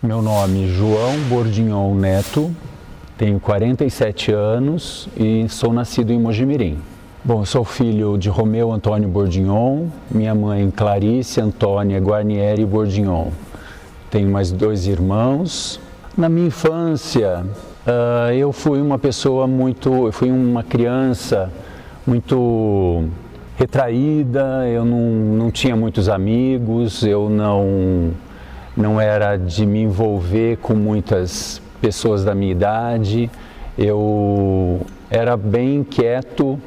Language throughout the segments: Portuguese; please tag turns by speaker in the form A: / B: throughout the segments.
A: Meu nome é João Bordignon Neto, tenho 47 anos e sou nascido em Mojimirim. Bom, eu sou filho de Romeu Antônio Bordignon, minha mãe Clarice Antônia Guarnieri Bordignon. Tenho mais 2 irmãos. Na minha infância, eu fui uma criança muito retraída, eu não tinha muitos amigos, eu não era de me envolver com muitas pessoas da minha idade, eu era bem quieto,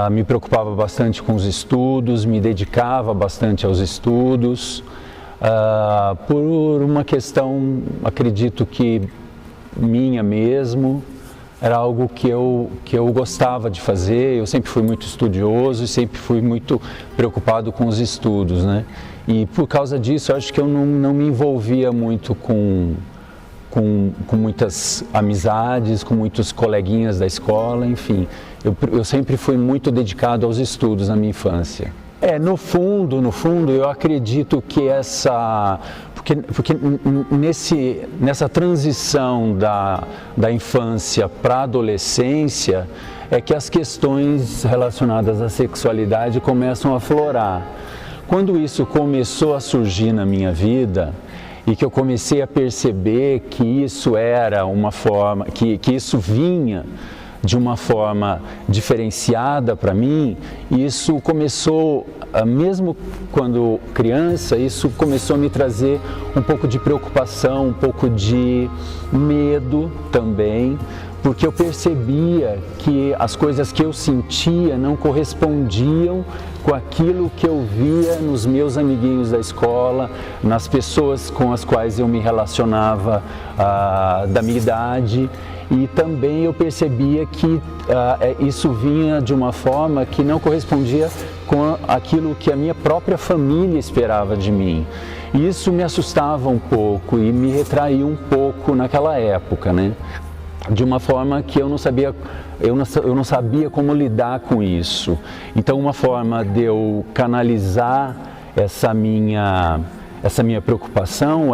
A: me preocupava bastante com os estudos, me dedicava bastante aos estudos, por uma questão, acredito que minha mesmo, era algo que eu gostava de fazer. Eu sempre fui muito estudioso e sempre fui muito preocupado com os estudos, né? E por causa disso, eu acho que eu não me envolvia muito com muitas amizades, com muitos coleguinhas da escola, enfim. Eu sempre fui muito dedicado aos estudos na minha infância. No fundo, eu acredito que porque nessa transição da infância para a adolescência é que as questões relacionadas à sexualidade começam a aflorar. Quando isso começou a surgir na minha vida e que eu comecei a perceber que isso era uma forma, que isso vinha de uma forma diferenciada para mim, isso começou, mesmo quando criança, isso começou a me trazer um pouco de preocupação, um pouco de medo também, porque eu percebia que as coisas que eu sentia não correspondiam com aquilo que eu via nos meus amiguinhos da escola, nas pessoas com as quais eu me relacionava da minha idade. E também eu percebia que isso vinha de uma forma que não correspondia com aquilo que a minha própria família esperava de mim. E isso me assustava um pouco e me retraía um pouco naquela época, né? De uma forma que eu não sabia como lidar com isso. Então, uma forma de eu canalizar essa minha preocupação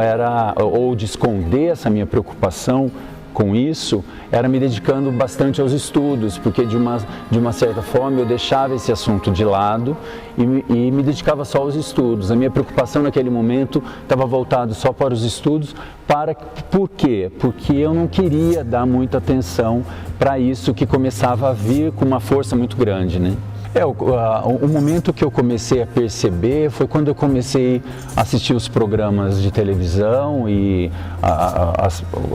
A: ou de esconder essa minha preocupação com isso, era me dedicando bastante aos estudos, porque de uma certa forma eu deixava esse assunto de lado e me dedicava só aos estudos. A minha preocupação naquele momento estava voltada só para os estudos. Por quê? Porque eu não queria dar muita atenção para isso que começava a vir com uma força muito grande, né? O momento que eu comecei a perceber foi quando eu comecei a assistir os programas de televisão e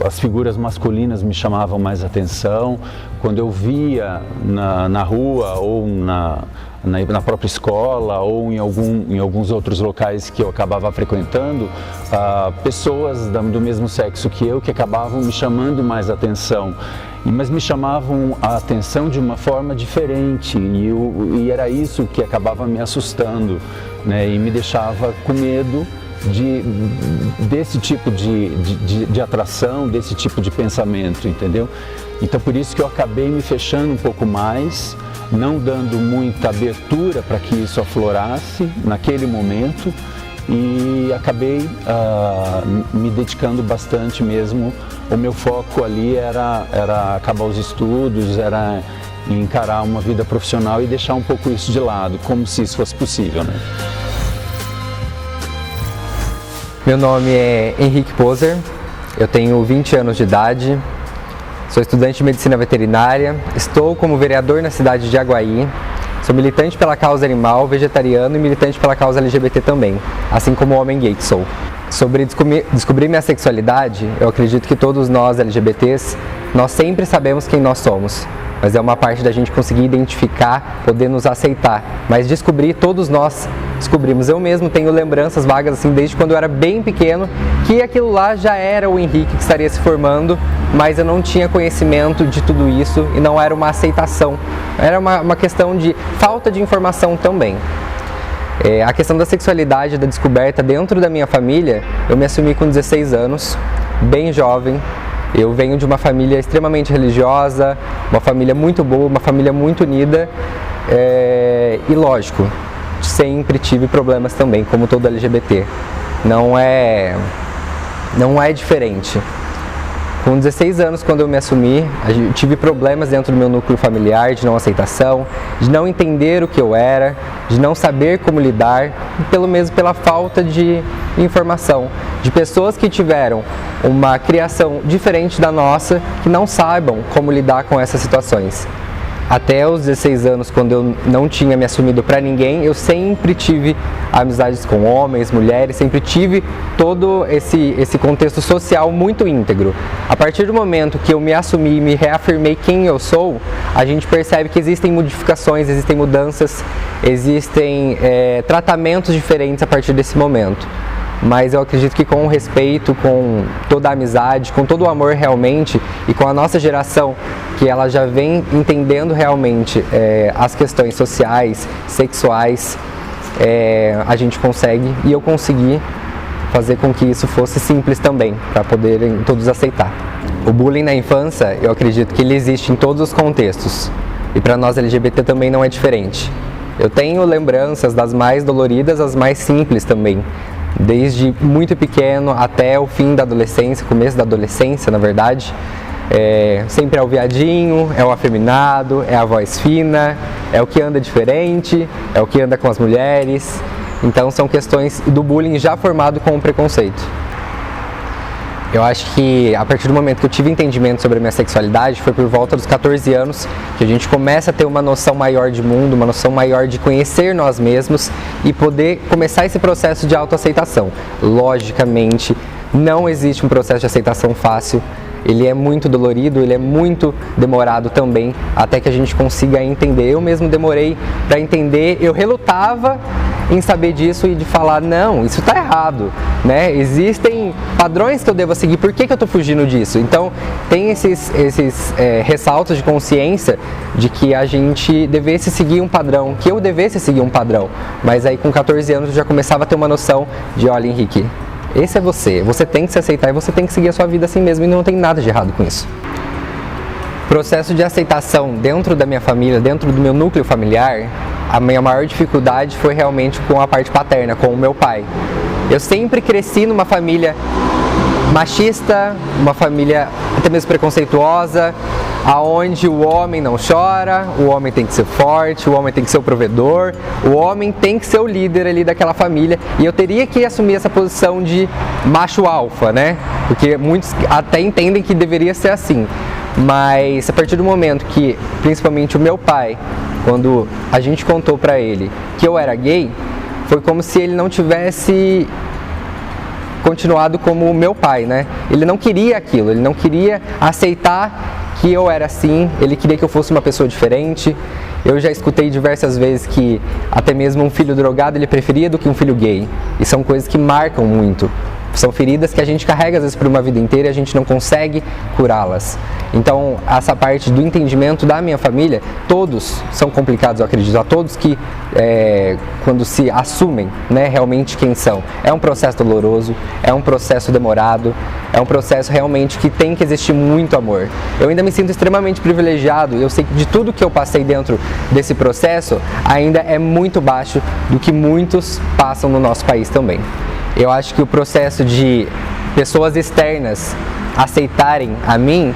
A: as figuras masculinas me chamavam mais atenção. Quando eu via na rua ou na própria escola ou em alguns outros locais que eu acabava frequentando, pessoas do mesmo sexo que eu que acabavam me chamando mais atenção. Mas me chamavam a atenção de uma forma diferente e era isso que acabava me assustando, né? E me deixava com medo desse tipo de atração, desse tipo de pensamento, entendeu? Então por isso que eu acabei me fechando um pouco mais, não dando muita abertura para que isso aflorasse naquele momento e acabei me dedicando bastante mesmo. O meu foco ali era acabar os estudos, era encarar uma vida profissional e deixar um pouco isso de lado, como se isso fosse possível, né?
B: Meu nome é Henrique Poser, eu tenho 20 anos de idade, sou estudante de medicina veterinária, estou como vereador na cidade de Aguaí, sou militante pela causa animal, vegetariano e militante pela causa LGBT também, assim como homem gay que sou. Sobre descobrir minha sexualidade, eu acredito que todos nós LGBTs, nós sempre sabemos quem nós somos, mas é uma parte da gente conseguir identificar, poder nos aceitar, mas descobrir, todos nós descobrimos. Eu mesmo tenho lembranças vagas assim, desde quando eu era bem pequeno, que aquilo lá já era o Henrique que estaria se formando, mas eu não tinha conhecimento de tudo isso e não era uma aceitação, era uma questão de falta de informação também. A questão da sexualidade, da descoberta dentro da minha família, eu me assumi com 16 anos, bem jovem. Eu venho de uma família extremamente religiosa, uma família muito boa, uma família muito unida e lógico, sempre tive problemas também, como todo LGBT. Não é não é diferente. Com 16 anos, quando eu me assumi, eu tive problemas dentro do meu núcleo familiar de não aceitação, de não entender o que eu era, de não saber como lidar, pelo mesmo pela falta de informação, de pessoas que tiveram uma criação diferente da nossa, que não saibam como lidar com essas situações. Até os 16 anos, quando eu não tinha me assumido para ninguém, eu sempre tive amizades com homens, mulheres, sempre tive todo esse contexto social muito íntegro. A partir do momento que eu me assumi e me reafirmei quem eu sou, a gente percebe que existem modificações, existem mudanças, existem tratamentos diferentes a partir desse momento. Mas eu acredito que com o respeito, com toda a amizade, com todo o amor realmente, e com a nossa geração, que ela já vem entendendo realmente as questões sociais, sexuais, a gente consegue, e eu consegui fazer com que isso fosse simples também, para poderem todos aceitar. O bullying na infância, eu acredito que ele existe em todos os contextos, e para nós LGBT também não é diferente. Eu tenho lembranças das mais doloridas às mais simples também, desde muito pequeno até o fim da adolescência, começo da adolescência, na verdade. Sempre é o viadinho, é o afeminado, é a voz fina, é o que anda diferente, é o que anda com as mulheres. Então são questões do bullying já formado com o preconceito. Eu acho que a partir do momento que eu tive entendimento sobre a minha sexualidade, foi por volta dos 14 anos que a gente começa a ter uma noção maior de mundo, uma noção maior de conhecer nós mesmos e poder começar esse processo de autoaceitação. Logicamente, não existe um processo de aceitação fácil, ele é muito dolorido, ele é muito demorado também, até que a gente consiga entender. Eu mesmo demorei para entender, eu relutava em saber disso e de falar, não, isso está errado, né? Existem padrões que eu devo seguir, por que eu estou fugindo disso? Então, tem esses ressaltos de consciência de que a gente devesse seguir um padrão, que eu devesse seguir um padrão, mas aí com 14 anos eu já começava a ter uma noção de, olha, Henrique, esse é você tem que se aceitar e você tem que seguir a sua vida assim mesmo, e não tem nada de errado com isso. O processo de aceitação dentro da minha família, dentro do meu núcleo familiar, a minha maior dificuldade foi realmente com a parte paterna, com o meu pai. Eu sempre cresci numa família machista, uma família até mesmo preconceituosa, aonde o homem não chora, o homem tem que ser forte, o homem tem que ser o provedor, o homem tem que ser o líder ali daquela família, e eu teria que assumir essa posição de macho alfa, né? Porque muitos até entendem que deveria ser assim, mas a partir do momento que, principalmente o meu pai, quando a gente contou pra ele que eu era gay, foi como se ele não tivesse continuado como o meu pai, né? Ele não queria aquilo, ele não queria aceitar que eu era assim, ele queria que eu fosse uma pessoa diferente. Eu já escutei diversas vezes que até mesmo um filho drogado ele preferia do que um filho gay. E são coisas que marcam muito. São feridas que a gente carrega às vezes por uma vida inteira e a gente não consegue curá-las. Então, essa parte do entendimento da minha família, todos são complicados, eu acredito, a todos que, quando se assumem, né, realmente quem são. É um processo doloroso, é um processo demorado, é um processo realmente que tem que existir muito amor. Eu ainda me sinto extremamente privilegiado, eu sei que de tudo que eu passei dentro desse processo, ainda é muito baixo do que muitos passam no nosso país também. Eu acho que o processo de pessoas externas aceitarem a mim,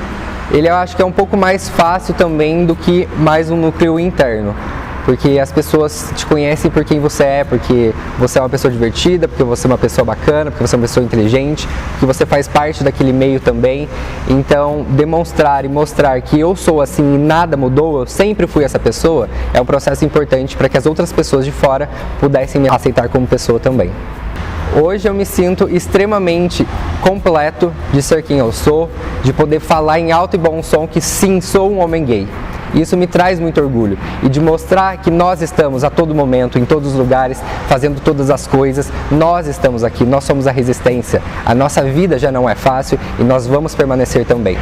B: eu acho que é um pouco mais fácil também do que mais um núcleo interno. Porque as pessoas te conhecem por quem você é, porque você é uma pessoa divertida, porque você é uma pessoa bacana, porque você é uma pessoa inteligente, porque você faz parte daquele meio também. Então, demonstrar e mostrar que eu sou assim e nada mudou, eu sempre fui essa pessoa, é um processo importante para que as outras pessoas de fora pudessem me aceitar como pessoa também. Hoje eu me sinto extremamente completo de ser quem eu sou, de poder falar em alto e bom som que sim, sou um homem gay. Isso me traz muito orgulho e de mostrar que nós estamos a todo momento, em todos os lugares, fazendo todas as coisas, nós estamos aqui, nós somos a resistência, a nossa vida já não é fácil e nós vamos permanecer também.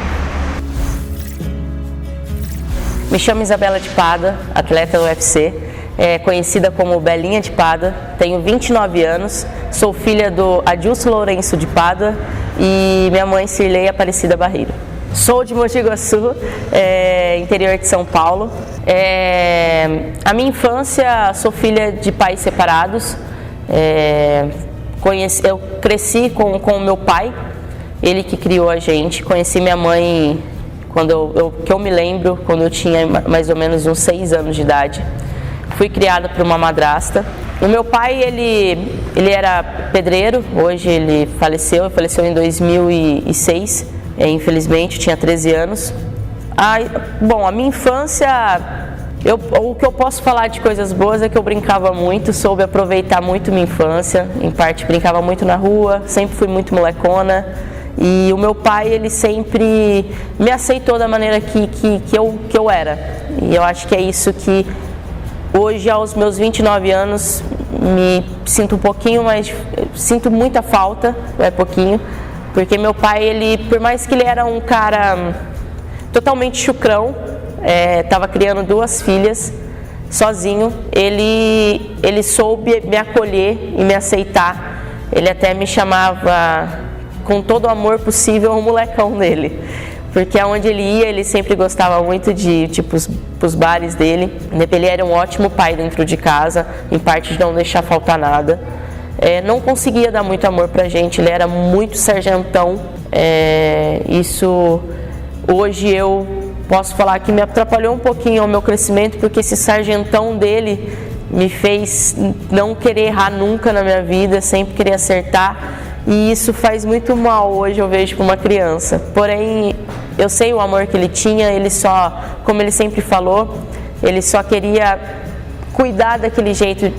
C: Me chamo Isabela de Pada, atleta do UFC, conhecida como Belinha de Pada, tenho 29 anos, sou filha do Adilson Lourenço de Pada e minha mãe Cirlei Aparecida Barreiro. Sou de Mogi Guaçu, interior de São Paulo. A minha infância, sou filha de pais separados. Eu cresci com o meu pai, ele que criou a gente. Conheci minha mãe quando que eu me lembro, quando eu tinha mais ou menos uns 6 anos de idade. Fui criada por uma madrasta. O meu pai, ele era pedreiro, hoje ele faleceu em 2006, infelizmente, tinha 13 anos. Bom, a minha infância, o que eu posso falar de coisas boas é que eu brincava muito, soube aproveitar muito minha infância, em parte brincava muito na rua, sempre fui muito molecona. E o meu pai, ele sempre me aceitou da maneira que eu era. E eu acho que é isso que hoje, aos meus 29 anos, me sinto um pouquinho mais, sinto muita falta, pouquinho, porque meu pai, ele, por mais que ele era um cara totalmente chucrão, estava criando 2 filhas sozinho, ele soube me acolher e me aceitar. Ele até me chamava com todo o amor possível o molecão dele, porque aonde ele ia, ele sempre gostava muito de os bares dele. Ele era um ótimo pai dentro de casa, em parte de não deixar faltar nada. Não conseguia dar muito amor pra gente, ele era muito sargentão. Isso hoje eu posso falar que me atrapalhou um pouquinho ao meu crescimento, porque esse sargentão dele me fez não querer errar nunca na minha vida, sempre querer acertar. E isso faz muito mal hoje, eu vejo, para uma criança. Porém, eu sei o amor que ele tinha, como ele sempre falou, ele só queria cuidar daquele jeito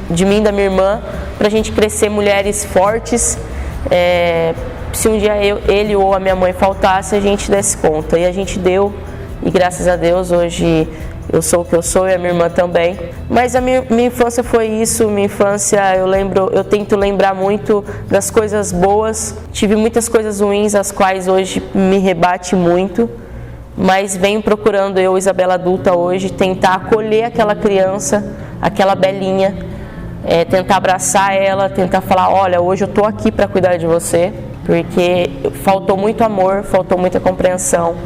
C: de mim e da minha irmã, para a gente crescer mulheres fortes. Se um dia ele ou a minha mãe faltasse, a gente desse conta. E a gente deu, e graças a Deus, hoje eu sou o que eu sou e a minha irmã também. Mas a minha infância foi isso, minha infância eu tento lembrar muito das coisas boas. Tive muitas coisas ruins, as quais hoje me rebate muito, mas venho procurando, eu, Isabela adulta hoje, tentar acolher aquela criança, aquela Belinha, tentar abraçar ela, tentar falar, olha, hoje eu estou aqui para cuidar de você, porque faltou muito amor, faltou muita compreensão.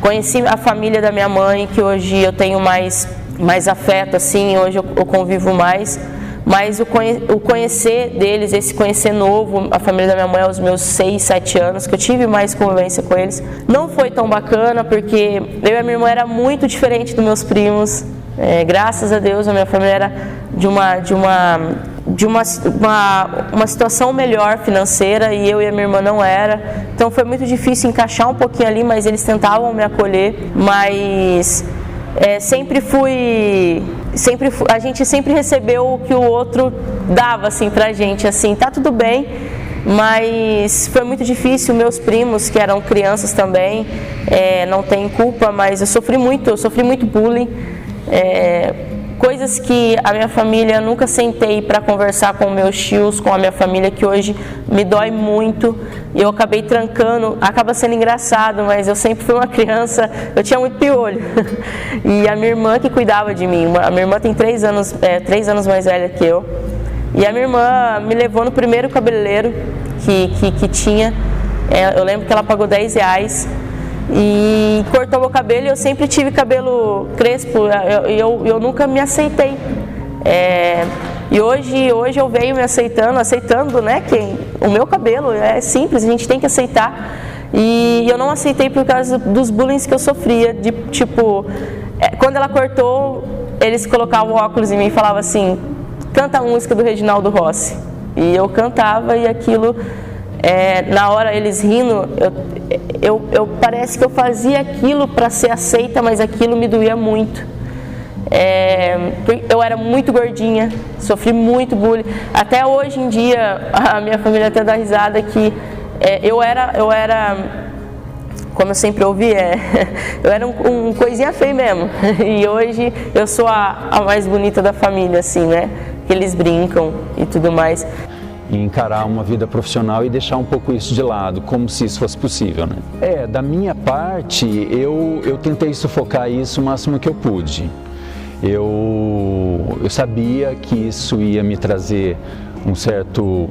C: Conheci a família da minha mãe, que hoje eu tenho mais afeto, assim, hoje eu convivo mais, mas o conhecer deles, esse conhecer novo, a família da minha mãe aos meus 6, 7 anos, que eu tive mais convivência com eles, não foi tão bacana, porque eu e a minha irmã era muito diferente dos meus primos. Graças a Deus a minha família era de uma situação melhor financeira, e eu e a minha irmã não era, então foi muito difícil encaixar um pouquinho ali, mas eles tentavam me acolher, mas a gente sempre recebeu o que o outro dava, assim, pra gente, assim, tá tudo bem, mas foi muito difícil. Meus primos, que eram crianças também, não tem culpa, mas eu sofri muito bullying, coisas que a minha família, nunca sentei para conversar com meus tios, com a minha família, que hoje me dói muito, e eu acabei trancando. Acaba sendo engraçado, mas eu sempre fui uma criança, eu tinha muito piolho, e a minha irmã que cuidava de mim. A minha irmã tem 3 anos mais velha que eu, e a minha irmã me levou no primeiro cabeleireiro que tinha. Eu lembro que ela pagou R$10 e cortou meu cabelo, e eu sempre tive cabelo crespo, eu nunca me aceitei. E hoje eu venho me aceitando, né, que o meu cabelo é simples, a gente tem que aceitar. E eu não aceitei por causa dos bullying que eu sofria, de tipo, quando ela cortou, eles colocavam óculos em mim e falavam assim, canta a música do Reginaldo Rossi. E eu cantava, e aquilo, na hora eles rindo, eu parece que eu fazia aquilo para ser aceita, mas aquilo me doía muito. Eu era muito gordinha, sofri muito bullying. Até hoje em dia, a minha família até dá risada que eu era, como eu sempre ouvi, eu era um coisinha feio mesmo. E hoje eu sou a mais bonita da família, assim, né? Que eles brincam e tudo mais.
A: E encarar uma vida profissional e deixar um pouco isso de lado, como se isso fosse possível, né? Da minha parte, eu tentei sufocar isso o máximo que eu pude. Eu sabia que isso ia me trazer um certo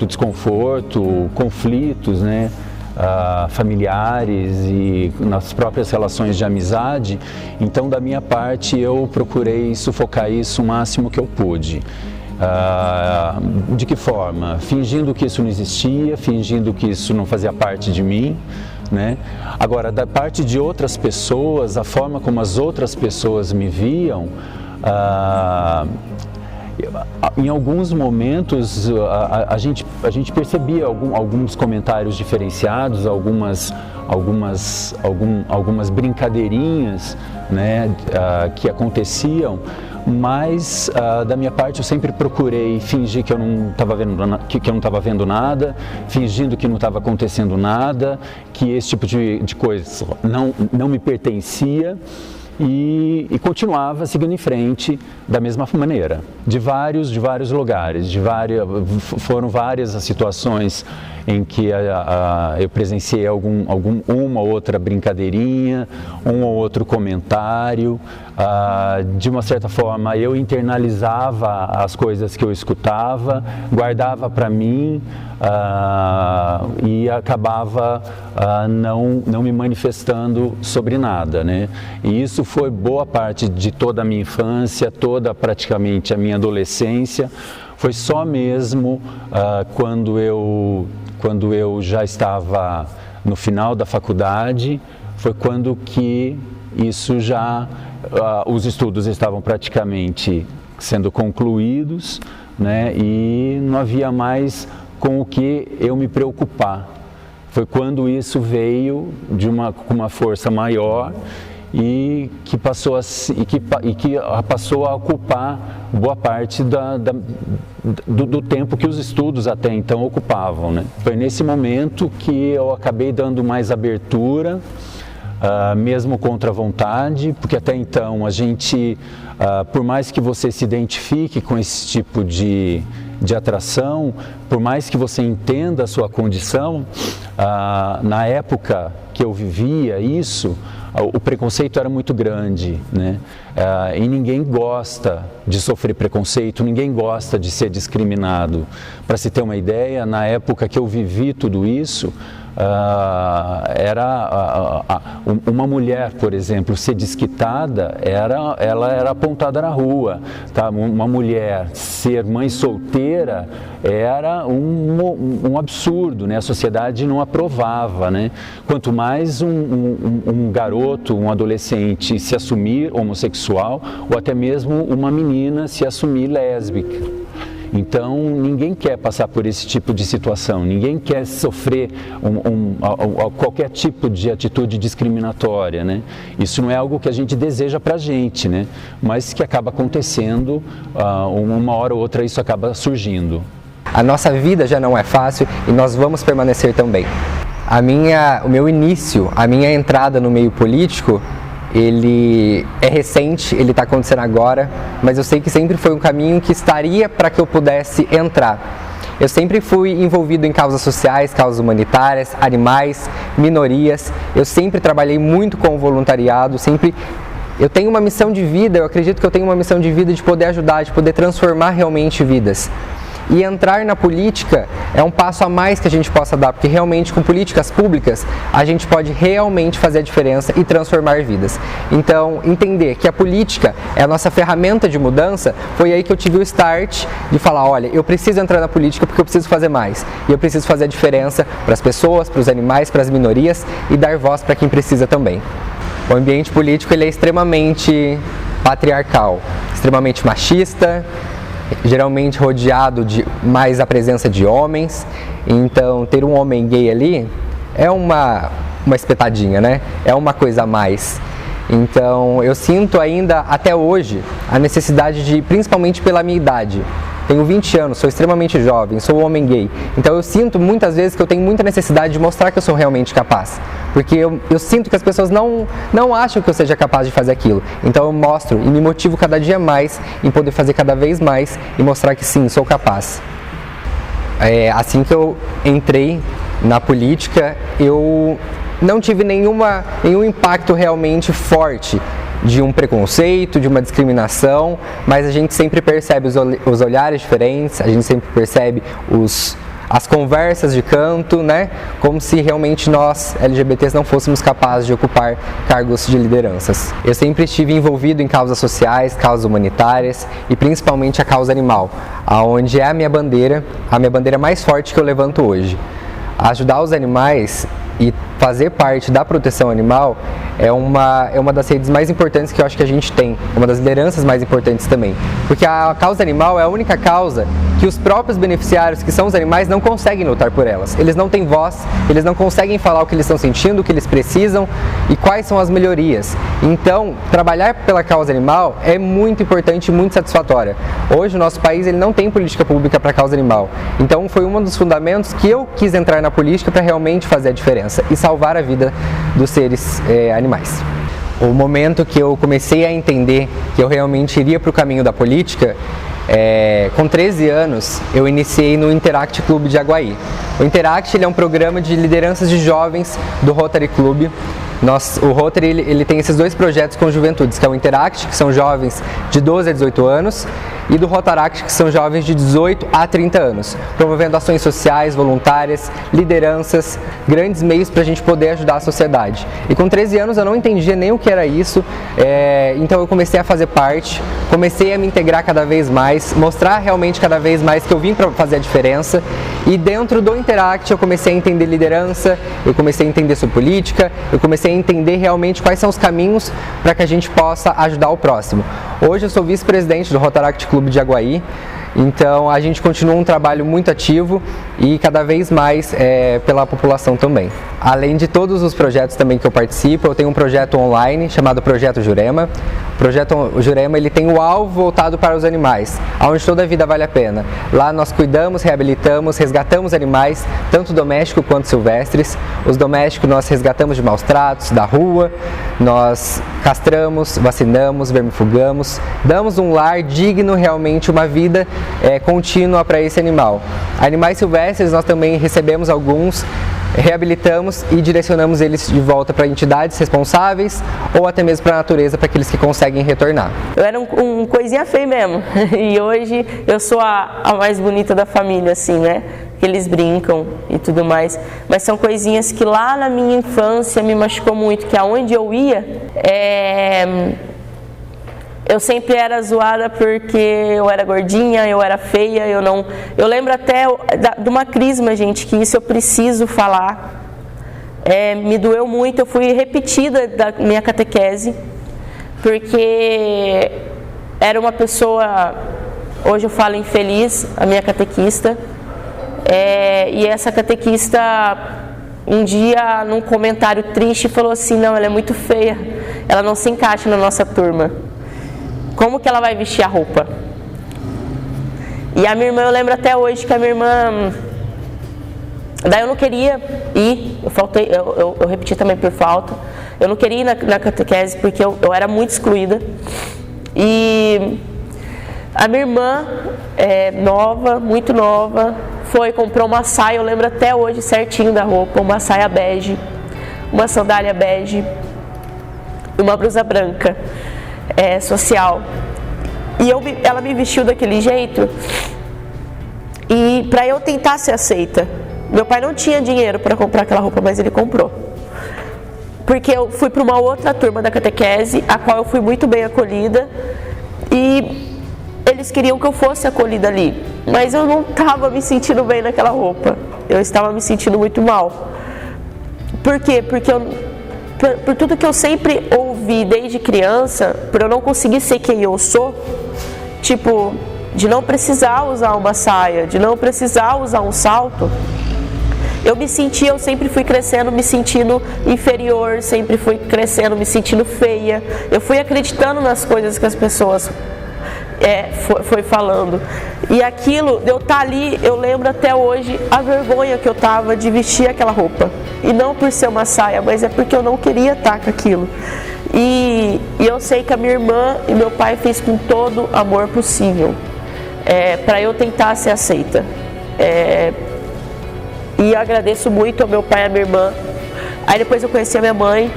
A: desconforto, conflitos, né? Familiares e nas próprias relações de amizade. Então, da minha parte, eu procurei sufocar isso o máximo que eu pude. De que forma? Fingindo que isso não existia, fingindo que isso não fazia parte de mim, né? Agora, da parte de outras pessoas, a forma como as outras pessoas me viam, em alguns momentos a gente percebia alguns comentários diferenciados, algumas brincadeirinhas, né, que aconteciam, mas da minha parte eu sempre procurei fingir que eu não estava vendo nada, fingindo que não estava acontecendo nada, que esse tipo de coisa não me pertencia. E continuava seguindo em frente da mesma maneira, de vários lugares, foram várias as situações em que eu presenciei uma ou outra brincadeirinha, um ou outro comentário. De uma certa forma eu internalizava as coisas que eu escutava, guardava para mim e acabava não me manifestando sobre nada, né? E isso foi boa parte de toda a minha infância, toda praticamente a minha adolescência. Foi só mesmo quando eu já estava no final da faculdade, foi quando que isso os estudos estavam praticamente sendo concluídos, né? E não havia mais com o que eu me preocupar. Foi quando isso veio com uma força maior e que passou a ocupar boa parte do tempo que os estudos até então ocupavam, né? Foi nesse momento que eu acabei dando mais abertura, mesmo contra a vontade, porque até então a gente, por mais que você se identifique com esse tipo de atração, por mais que você entenda a sua condição, na época que eu vivia isso, o preconceito era muito grande, né? E ninguém gosta de sofrer preconceito, ninguém gosta de ser discriminado. Para se ter uma ideia, na época que eu vivi tudo isso, uma mulher, por exemplo, ser desquitada, ela era apontada na rua, tá? Uma mulher ser mãe solteira era um absurdo, né? A sociedade não aprovava, né? Quanto mais um garoto, um adolescente se assumir homossexual, ou até mesmo uma menina se assumir lésbica. Então, ninguém quer passar por esse tipo de situação, ninguém quer sofrer qualquer tipo de atitude discriminatória, né? Isso não é algo que a gente deseja pra gente, né? Mas que acaba acontecendo, uma hora ou outra isso acaba surgindo.
B: A nossa vida já não é fácil e nós vamos permanecer também. O meu início, a minha entrada no meio político, ele é recente, ele está acontecendo agora, mas eu sei que sempre foi um caminho que estaria para que eu pudesse entrar. Eu sempre fui envolvido em causas sociais, causas humanitárias, animais, minorias. Eu sempre trabalhei muito com o voluntariado, eu tenho uma missão de vida, eu acredito que eu tenho uma missão de vida de poder ajudar, de poder transformar realmente vidas. E entrar na política é um passo a mais que a gente possa dar, porque realmente com políticas públicas a gente pode realmente fazer a diferença e transformar vidas. Então, entender que a política é a nossa ferramenta de mudança, foi aí que eu tive o start de falar, olha, eu preciso entrar na política porque eu preciso fazer mais. E eu preciso fazer a diferença para as pessoas, para os animais, para as minorias e dar voz para quem precisa também. O ambiente político ele é extremamente patriarcal, extremamente machista, geralmente rodeado de mais a presença de homens. Então ter um homem gay ali é uma espetadinha, né? É uma coisa a mais. Então eu sinto ainda até hoje a necessidade de, principalmente pela minha idade, tenho 20 anos, sou extremamente jovem, sou um homem gay, então eu sinto muitas vezes que eu tenho muita necessidade de mostrar que eu sou realmente capaz, porque eu sinto que as pessoas não acham que eu seja capaz de fazer aquilo, então eu mostro e me motivo cada dia mais em poder fazer cada vez mais e mostrar que sim, sou capaz. Assim que eu entrei na política, eu não tive nenhum impacto realmente forte de um preconceito, de uma discriminação, mas a gente sempre percebe os olhares diferentes, a gente sempre percebe as conversas de canto, né? Como se realmente nós, LGBTs, não fôssemos capazes de ocupar cargos de lideranças. Eu sempre estive envolvido em causas sociais, causas humanitárias e principalmente a causa animal, aonde é a minha bandeira mais forte que eu levanto hoje. Ajudar os animais e fazer parte da proteção animal é uma das redes mais importantes que eu acho que a gente tem, uma das lideranças mais importantes também, porque a causa animal é a única causa que os próprios beneficiários, que são os animais, não conseguem lutar por elas. Eles não têm voz, eles não conseguem falar o que eles estão sentindo, o que eles precisam e quais são as melhorias. Então, trabalhar pela causa animal é muito importante e muito satisfatória. Hoje, o nosso país ele não tem política pública para a causa animal. Então, foi um dos fundamentos que eu quis entrar na política para realmente fazer a diferença e salvar a vida dos seres animais. O momento que eu comecei a entender que eu realmente iria para o caminho da política, com 13 anos, eu iniciei no Interact Clube de Aguaí. O Interact ele é um programa de lideranças de jovens do Rotary Club. O Rotary ele tem esses dois projetos com juventudes, que é o Interact, que são jovens de 12 a 18 anos, e do Rotaract, que são jovens de 18 a 30 anos, promovendo ações sociais, voluntárias, lideranças, grandes meios para a gente poder ajudar a sociedade. E com 13 anos eu não entendia nem o que era isso, então eu comecei a fazer parte, comecei a me integrar cada vez mais, mostrar realmente cada vez mais que eu vim para fazer a diferença, e dentro do Interact eu comecei a entender liderança, eu comecei a entender sobre política, eu comecei a entender realmente quais são os caminhos para que a gente possa ajudar o próximo. Hoje eu sou vice-presidente do Rotaract Clube de Aguaí, então a gente continua um trabalho muito ativo e cada vez mais pela população também. Além de todos os projetos também que eu participo, eu tenho um projeto online chamado Projeto Jurema. O Projeto Jurema ele tem o alvo voltado para os animais, onde toda a vida vale a pena. Lá nós cuidamos, reabilitamos, resgatamos animais, tanto domésticos quanto silvestres. Os domésticos nós resgatamos de maus tratos, da rua, nós castramos, vacinamos, vermifugamos, damos um lar digno, realmente uma vida contínua para esse animal. Animais silvestres nós também recebemos alguns, reabilitamos e direcionamos eles de volta para entidades responsáveis ou até mesmo para a natureza, para aqueles que conseguem retornar.
C: Eu era um coisinha feio mesmo e hoje eu sou a mais bonita da família, assim, né? Que eles brincam e tudo mais, mas são coisinhas que lá na minha infância me machucou muito, que aonde eu ia, eu sempre era zoada porque eu era gordinha, eu era feia, eu lembro até de uma crisma, gente, que isso eu preciso falar. Me doeu muito, eu fui repetida da minha catequese, porque era uma pessoa, hoje eu falo infeliz, a minha catequista, e essa catequista, um dia, num comentário triste, falou assim: não, ela é muito feia, ela não se encaixa na nossa turma. Como que ela vai vestir a roupa? E a minha irmã, eu lembro até hoje que a minha irmã... Daí eu não queria ir, eu repeti também por falta. Eu não queria ir na catequese porque eu era muito excluída. E a minha irmã, nova, muito nova, comprou uma saia, eu lembro até hoje certinho da roupa, uma saia bege, uma sandália bege e uma blusa branca. Social. E ela me vestiu daquele jeito, e para eu tentar ser aceita, meu pai não tinha dinheiro para comprar aquela roupa, mas ele comprou, porque eu fui para uma outra turma da catequese, a qual eu fui muito bem acolhida, e eles queriam que eu fosse acolhida ali, mas eu não estava me sentindo bem naquela roupa, eu estava me sentindo muito mal. Por quê? Porque por tudo que eu sempre ouvi desde criança, por eu não conseguir ser quem eu sou, tipo, de não precisar usar uma saia, de não precisar usar um salto, eu sempre fui crescendo me sentindo inferior, sempre fui crescendo me sentindo feia, eu fui acreditando nas coisas que as pessoas foi falando, e aquilo, eu estar ali, eu lembro até hoje a vergonha que eu tava de vestir aquela roupa, e não por ser uma saia, mas é porque eu não queria estar com aquilo, e eu sei que a minha irmã e meu pai fez com todo o amor possível, para eu tentar ser aceita, e eu agradeço muito ao meu pai e à minha irmã. Aí depois eu conheci a minha mãe,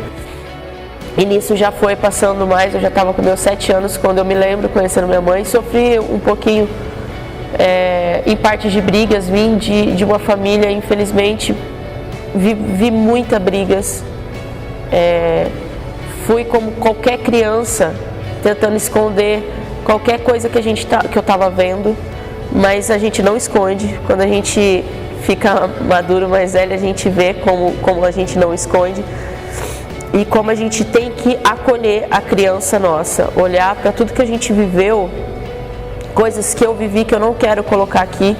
C: e nisso já foi passando mais, eu já estava com meus 7 anos quando eu me lembro, conhecendo minha mãe. Sofri um pouquinho em parte de brigas, vim de uma família, infelizmente, vi muitas brigas. Fui como qualquer criança, tentando esconder qualquer coisa que eu estava vendo, mas a gente não esconde. Quando a gente fica maduro, mais velho, a gente vê como a gente não esconde e como a gente tem que acolher a criança nossa, olhar para tudo que a gente viveu, coisas que eu vivi que eu não quero colocar aqui,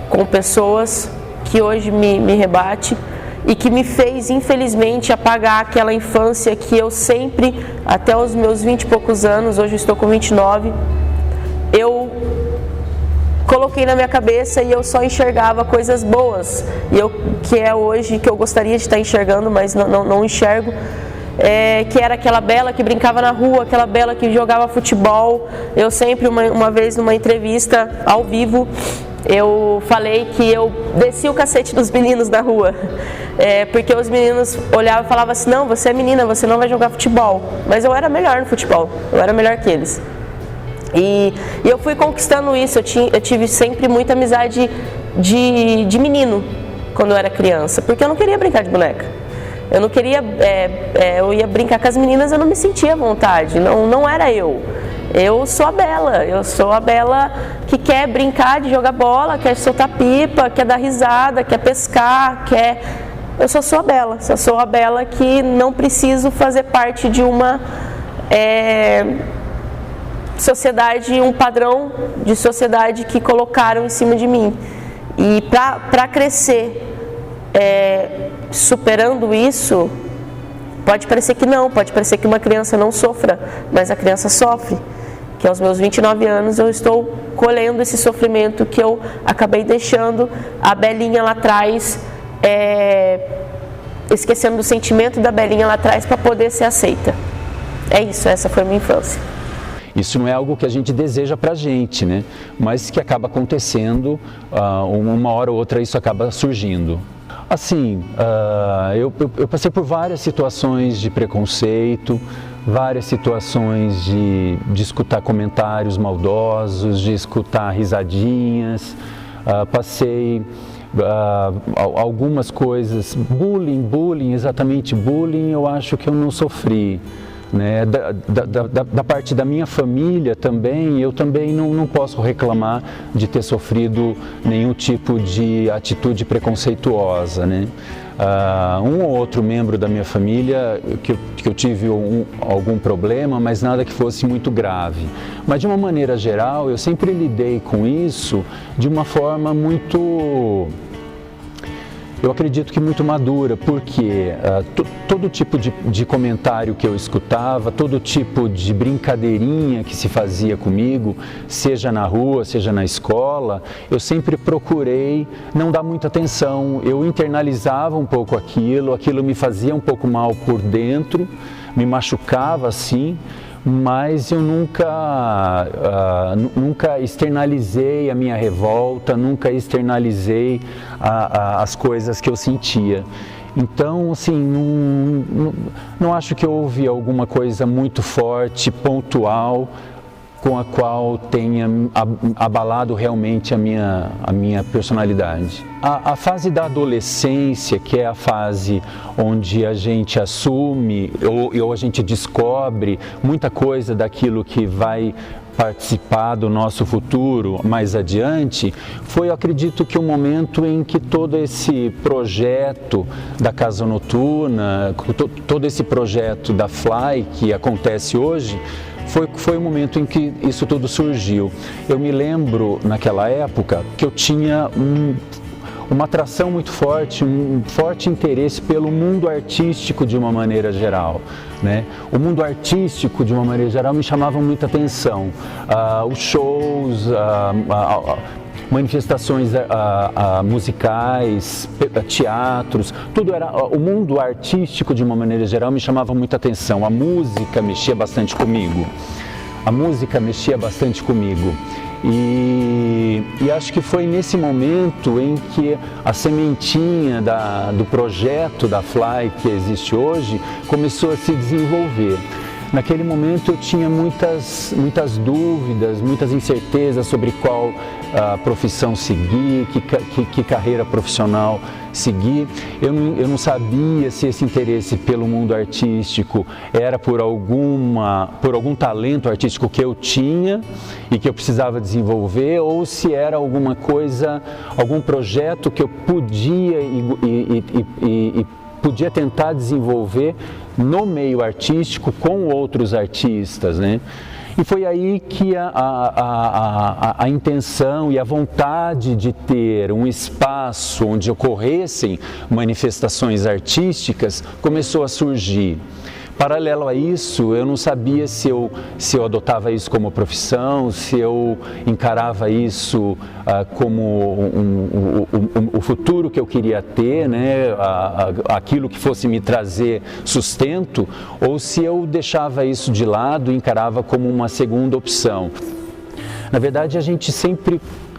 C: com pessoas que hoje me rebate e que me fez, infelizmente, apagar aquela infância que eu sempre, até os meus 20 e poucos anos, hoje eu estou com 29, eu coloquei na minha cabeça e eu só enxergava coisas boas, que é hoje que eu gostaria de estar enxergando, mas não enxergo, que era aquela Bela que brincava na rua, aquela Bela que jogava futebol. Eu sempre, uma vez numa entrevista ao vivo, eu falei que eu desci o cacete dos meninos da rua, porque os meninos olhavam e falavam assim: não, você é menina, você não vai jogar futebol. Mas eu era melhor no futebol, eu era melhor que eles. E eu fui conquistando isso. Eu tive sempre muita amizade de menino quando eu era criança, porque eu não queria brincar de boneca. Eu não queria, eu ia brincar com as meninas, eu não me sentia à vontade, não era eu. Eu sou a Bela que quer brincar de jogar bola, quer soltar pipa, quer dar risada, quer pescar, Eu só sou a Bela que não preciso fazer parte de uma sociedade, um padrão de sociedade que colocaram em cima de mim. E para crescer superando isso, pode parecer que não, pode parecer que uma criança não sofra, mas a criança sofre. Que aos meus 29 anos eu estou colhendo esse sofrimento que eu acabei deixando a Belinha lá atrás, esquecendo do sentimento da Belinha lá atrás para poder ser aceita. É isso, essa foi a minha infância.
A: Isso não é algo que a gente deseja pra gente, né? Mas que acaba acontecendo, uma hora ou outra isso acaba surgindo. Assim, eu passei por várias situações de preconceito, várias situações de escutar comentários maldosos, de escutar risadinhas, passei algumas coisas, bullying, exatamente bullying, eu acho que eu não sofri. Né? Da parte da minha família também, eu também não posso reclamar de ter sofrido nenhum tipo de atitude preconceituosa, né? Um ou outro membro da minha família que eu tive algum problema, mas nada que fosse muito grave. Mas de uma maneira geral, eu sempre lidei com isso de uma forma muito... Eu acredito que muito madura, porque todo tipo de comentário que eu escutava, todo tipo de brincadeirinha que se fazia comigo, seja na rua, seja na escola, eu sempre procurei não dar muita atenção. Eu internalizava um pouco aquilo me fazia um pouco mal por dentro, me machucava assim, mas eu nunca externalizei a minha revolta, nunca externalizei as coisas que eu sentia. Então, assim, não acho que houve alguma coisa muito forte, pontual, com a qual tenha abalado realmente a minha personalidade. A fase da adolescência, que é a fase onde a gente assume ou a gente descobre muita coisa daquilo que vai participar do nosso futuro mais adiante, foi, eu acredito, que o momento em que todo esse projeto da Casa Noturna, todo esse projeto da Fly que acontece hoje, foi o momento em que isso tudo surgiu. Eu me lembro, naquela época, que eu tinha uma atração muito forte, um forte interesse pelo mundo artístico de uma maneira geral, né? O mundo artístico, de uma maneira geral, me chamava muita atenção. Os shows, manifestações musicais, teatros, tudo era... O mundo artístico, de uma maneira geral, me chamava muita atenção. A música mexia bastante comigo. E acho que foi nesse momento em que a sementinha do projeto da Fly, que existe hoje, começou a se desenvolver. Naquele momento eu tinha muitas dúvidas, muitas incertezas sobre qual profissão seguir, que carreira profissional seguir. Eu não sabia se esse interesse pelo mundo artístico era por algum talento artístico que eu tinha e que eu precisava desenvolver, ou se era alguma coisa, algum projeto que eu podia podia tentar desenvolver no meio artístico com outros artistas, né? E foi aí que a intenção e a vontade de ter um espaço onde ocorressem manifestações artísticas começou a surgir. Paralelo a isso, eu não sabia se eu adotava isso como profissão, se eu encarava isso como o futuro que eu queria ter, né? Aquilo que fosse me trazer sustento, ou se eu deixava isso de lado e encarava como uma segunda opção. Na verdade,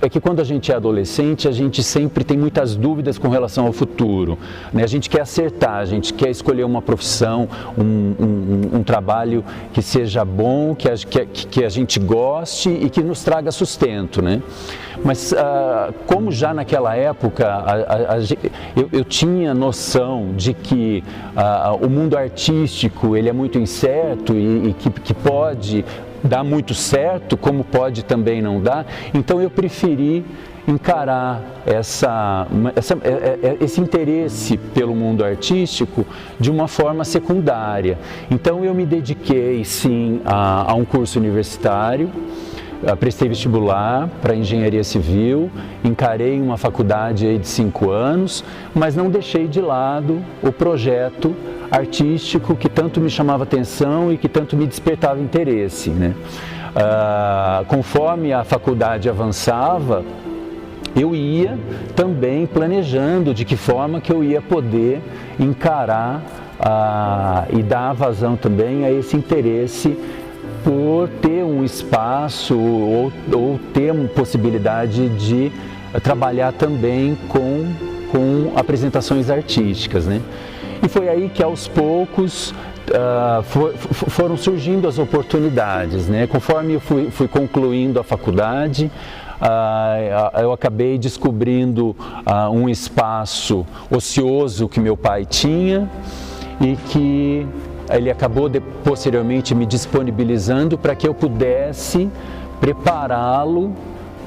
A: é que quando a gente é adolescente, a gente sempre tem muitas dúvidas com relação ao futuro, né? A gente quer acertar, a gente quer escolher uma profissão, um trabalho que seja bom, que a gente goste e que nos traga sustento, né? Mas como já naquela época eu tinha noção de que o mundo artístico ele é muito incerto e que pode dar muito certo, como pode também não dar, então eu preferi encarar esse interesse pelo mundo artístico de uma forma secundária. Então eu me dediquei sim a um curso universitário, prestei vestibular para engenharia civil, encarei uma faculdade aí de 5 anos, mas não deixei de lado o projeto artístico que tanto me chamava atenção e que tanto me despertava interesse, né? Conforme a faculdade avançava, eu ia também planejando de que forma que eu ia poder encarar e dar vazão também a esse interesse por ter um espaço ou ter uma possibilidade de trabalhar também com apresentações artísticas, né? E foi aí que aos poucos foram surgindo as oportunidades, né? Conforme eu fui concluindo a faculdade, eu acabei descobrindo um espaço ocioso que meu pai tinha e que ele acabou posteriormente me disponibilizando para que eu pudesse prepará-lo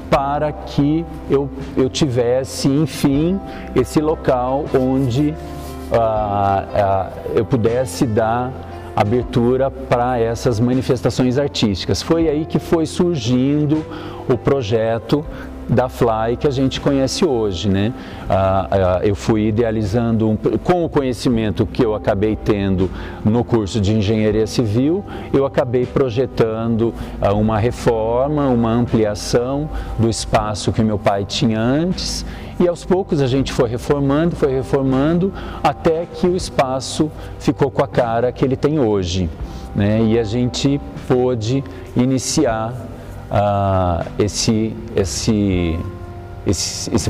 A: para que eu tivesse, enfim, esse local onde eu pudesse dar abertura para essas manifestações artísticas. Foi aí que foi surgindo o projeto da Fly que a gente conhece hoje, né? Eu fui idealizando, com o conhecimento que eu acabei tendo no curso de engenharia civil, eu acabei projetando uma reforma, uma ampliação do espaço que meu pai tinha antes, e aos poucos a gente foi reformando, até que o espaço ficou com a cara que ele tem hoje, né? E a gente pôde iniciar esse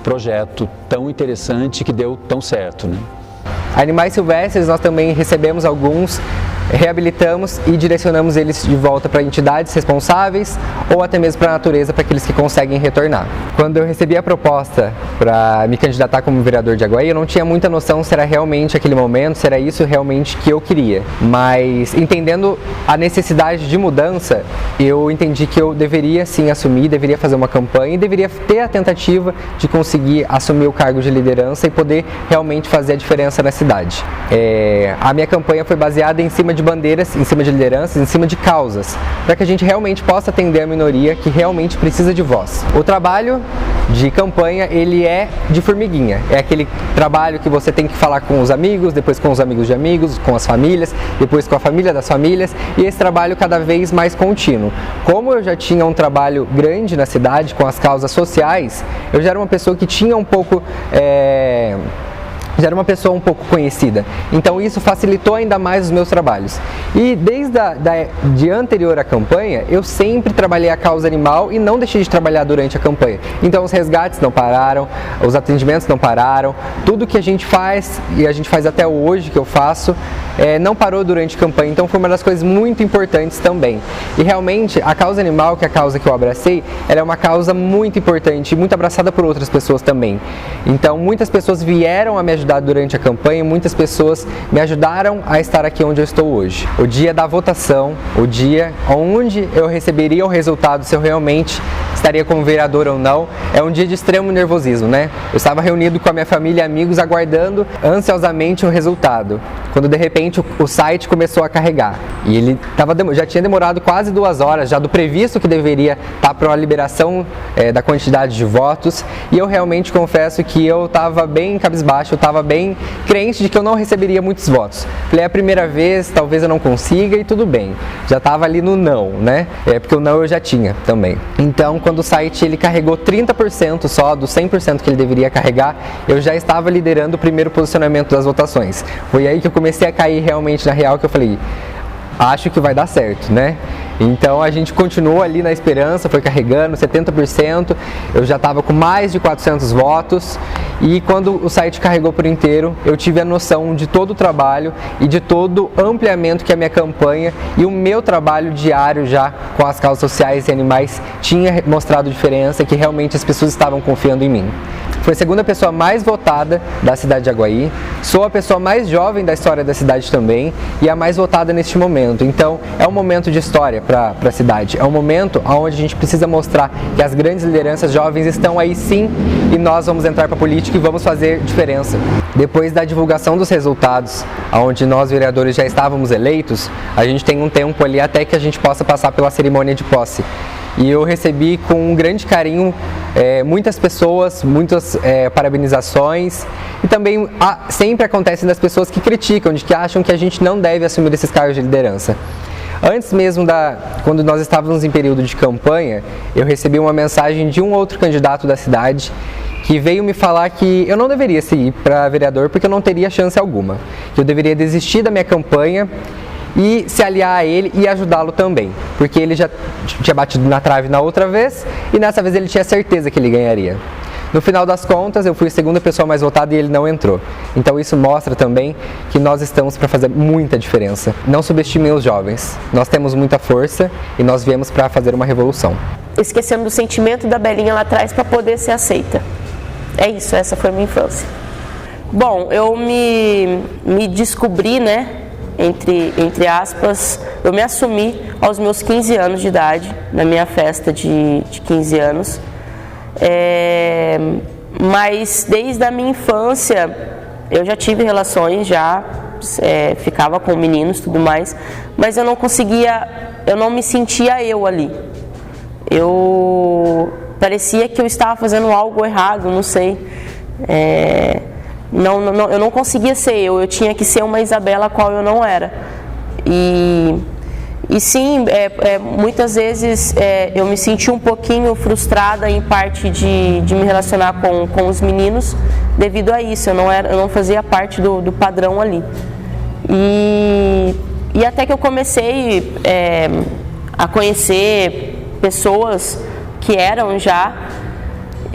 A: projeto tão interessante que deu tão certo, né?
B: Animais silvestres nós também recebemos alguns, reabilitamos e direcionamos eles de volta para entidades responsáveis ou até mesmo para a natureza, para aqueles que conseguem retornar. Quando eu recebi a proposta para me candidatar como vereador de Aguaí, eu não tinha muita noção se era realmente aquele momento, se era isso realmente que eu queria. Mas entendendo a necessidade de mudança, eu entendi que eu deveria sim assumir, deveria fazer uma campanha e deveria ter a tentativa de conseguir assumir o cargo de liderança e poder realmente fazer a diferença na cidade. A minha campanha foi baseada em cima de bandeiras, em cima de lideranças, em cima de causas, para que a gente realmente possa atender a minoria que realmente precisa de voz. O trabalho de campanha, ele é de formiguinha, é aquele trabalho que você tem que falar com os amigos, depois com os amigos de amigos, com as famílias, depois com a família das famílias, e esse trabalho cada vez mais contínuo. Como eu já tinha um trabalho grande na cidade com as causas sociais, eu já era uma pessoa que tinha um pouco já era uma pessoa um pouco conhecida, então isso facilitou ainda mais os meus trabalhos. E desde de anterior à campanha, eu sempre trabalhei a causa animal e não deixei de trabalhar durante a campanha. Então os resgates não pararam, os atendimentos não pararam, tudo que a gente faz, e a gente faz até hoje que eu faço, não parou durante a campanha, então foi uma das coisas muito importantes também. E realmente a causa animal, que é a causa que eu abracei, ela é uma causa muito importante e muito abraçada por outras pessoas também. Então muitas pessoas vieram a me ajudar durante a campanha, muitas pessoas me ajudaram a estar aqui onde eu estou hoje. O dia da votação, o dia onde eu receberia o resultado, se eu realmente estaria como vereador ou não, é um dia de extremo nervosismo, né? Eu estava reunido com a minha família e amigos aguardando ansiosamente o resultado, quando de repente o site começou a carregar. E ele já tinha demorado quase 2 horas, já do previsto que deveria estar para a liberação da quantidade de votos, e eu realmente confesso que eu estava bem cabisbaixo, eu estava bem crente de que eu não receberia muitos votos. Falei, é a primeira vez, talvez eu não consiga e tudo bem. Já estava ali no não, né? Porque o não eu já tinha também. Então, quando o site ele carregou 30% só do 100% que ele deveria carregar, eu já estava liderando o primeiro posicionamento das votações. Foi aí que eu comecei a cair realmente na real, que eu falei, acho que vai dar certo, né? Então a gente continuou ali na esperança, foi carregando 70%, eu já estava com mais de 400 votos, e quando o site carregou por inteiro, eu tive a noção de todo o trabalho e de todo o ampliamento que a minha campanha e o meu trabalho diário já com as causas sociais e animais tinha mostrado diferença, que realmente as pessoas estavam confiando em mim. Fui a segunda pessoa mais votada da cidade de Aguaí, sou a pessoa mais jovem da história da cidade também e a mais votada neste momento. Então é um momento de história para a cidade, é um momento onde a gente precisa mostrar que as grandes lideranças jovens estão aí sim, e nós vamos entrar para a política e vamos fazer diferença. Depois da divulgação dos resultados, onde nós vereadores já estávamos eleitos, a gente tem um tempo ali até que a gente possa passar pela cerimônia de posse. E eu recebi com um grande carinho muitas pessoas, muitas parabenizações, e também sempre acontece das pessoas que criticam, de que acham que a gente não deve assumir esses cargos de liderança. Antes mesmo quando nós estávamos em período de campanha, eu recebi uma mensagem de um outro candidato da cidade que veio me falar que eu não deveria ir para vereador porque eu não teria chance alguma, que eu deveria desistir da minha campanha e se aliar a ele e ajudá-lo também, porque ele já tinha batido na trave na outra vez e nessa vez ele tinha certeza que ele ganharia. No final das contas, eu fui a segunda pessoa mais votada e ele não entrou. Então isso mostra também que nós estamos para fazer muita diferença. Não subestimem os jovens, nós temos muita força e nós viemos para fazer uma revolução.
C: Esquecendo do sentimento da Belinha lá atrás para poder ser aceita. É isso, essa foi a minha infância. Bom, eu me descobri, né? Entre aspas, eu me assumi aos meus 15 anos de idade, na minha festa de 15 anos. Mas desde a minha infância eu já tive relações, ficava com meninos e tudo mais, mas eu não me sentia eu ali. Parecia que eu estava fazendo algo errado, não sei. Eu não conseguia ser eu tinha que ser uma Isabela a qual eu não era. E sim, muitas vezes eu me senti um pouquinho frustrada em parte de me relacionar com os meninos devido a isso, eu não fazia parte do padrão ali. E até que eu comecei a conhecer pessoas que eram já,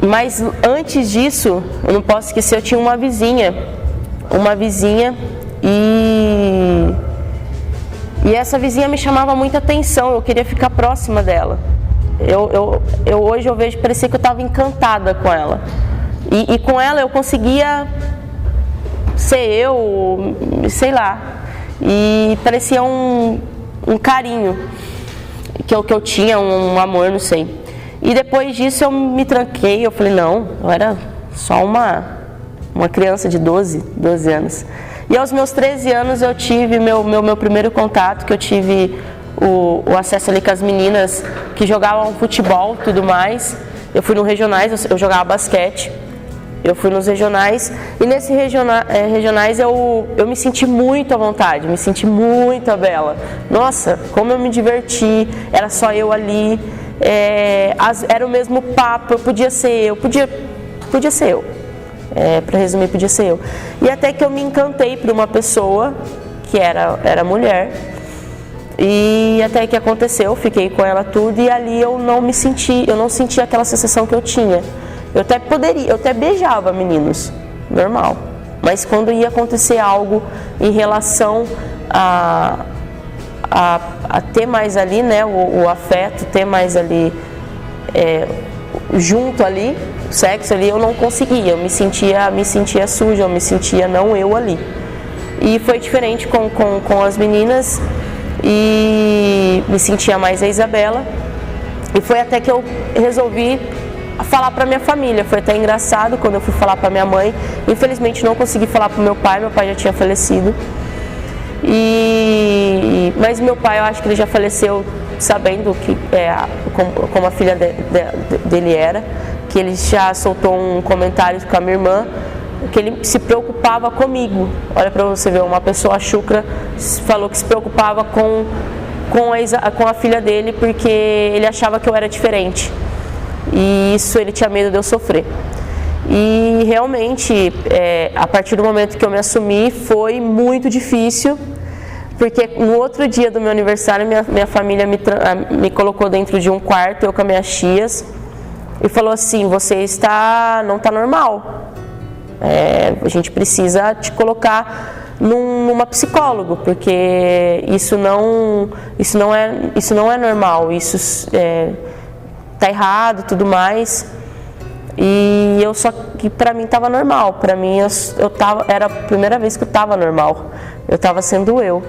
C: mas antes disso, eu não posso esquecer, eu tinha uma vizinha e essa vizinha me chamava muita atenção, eu queria ficar próxima dela. Hoje eu vejo, parecia que eu estava encantada com ela. E com ela eu conseguia ser eu, sei lá. E parecia um carinho que eu tinha, um amor, não sei. E depois disso eu me tranquei, eu falei, não, eu era só uma criança de 12 anos. E aos meus 13 anos eu tive meu primeiro contato, que eu tive o acesso ali com as meninas que jogavam futebol e tudo mais. Eu fui nos regionais, eu jogava basquete, eu fui nos regionais, e nesses regionais eu me senti muito à vontade, me senti muito a Bela. Nossa, como eu me diverti, era só eu ali, era o mesmo papo, eu podia ser eu. Para resumir, podia ser eu. E até que eu me encantei por uma pessoa que era mulher, e até que aconteceu, fiquei com ela tudo, e ali eu não senti aquela sensação que eu tinha. Eu até beijava meninos, normal, mas quando ia acontecer algo em relação a ter mais ali, né, o afeto, ter mais ali junto ali, o sexo ali, eu não conseguia, eu me sentia suja, eu me sentia não eu ali. E foi diferente com as meninas, e me sentia mais a Isabela, e foi até que eu resolvi falar para minha família. Foi até engraçado quando eu fui falar para minha mãe. Infelizmente não consegui falar para meu pai já tinha falecido. Mas meu pai, eu acho que ele já faleceu sabendo como a filha dele era, que ele já soltou um comentário com a minha irmã, que ele se preocupava comigo. Olha para você ver, uma pessoa chucra falou que se preocupava com a filha dele porque ele achava que eu era diferente. E isso ele tinha medo de eu sofrer. E realmente, a partir do momento que eu me assumi, foi muito difícil, porque no outro dia do meu aniversário, minha família me colocou dentro de um quarto, eu com as minhas tias, e falou assim: você não está normal, a gente precisa te colocar numa psicólogo, porque isso não é normal, isso tá errado, tudo mais. E eu só que para mim estava normal, para mim era a primeira vez que eu estava normal, eu estava sendo eu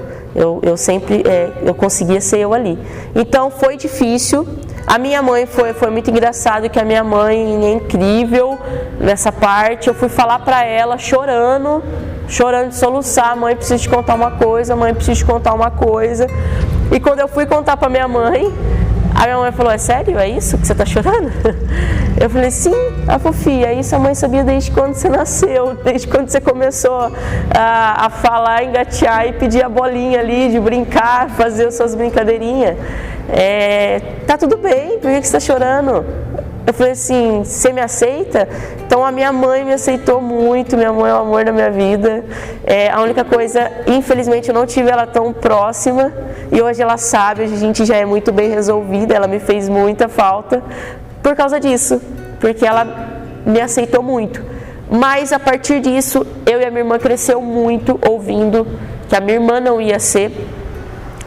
C: sempre eu conseguia ser eu ali. Então foi difícil. A minha mãe foi muito engraçado, que a minha mãe é incrível nessa parte. Eu fui falar para ela chorando de soluçar: mãe, preciso te contar uma coisa, mãe, preciso te contar uma coisa. E quando eu fui contar para minha mãe, a minha mãe falou: é sério? É isso que você está chorando? Eu falei: sim. Ela falou: filha, isso a mãe sabia desde quando você nasceu, desde quando você começou a falar, engatear e pedir a bolinha ali, de brincar, fazer as suas brincadeirinhas. Tá tudo bem, por que você está chorando? Eu falei assim: você me aceita? Então a minha mãe me aceitou muito, minha mãe é o amor da minha vida. A única coisa, infelizmente eu não tive ela tão próxima, e hoje ela sabe, a gente já é muito bem resolvida, ela me fez muita falta por causa disso, porque ela me aceitou muito. Mas a partir disso, eu e a minha irmã cresceu muito ouvindo que a minha irmã não ia ser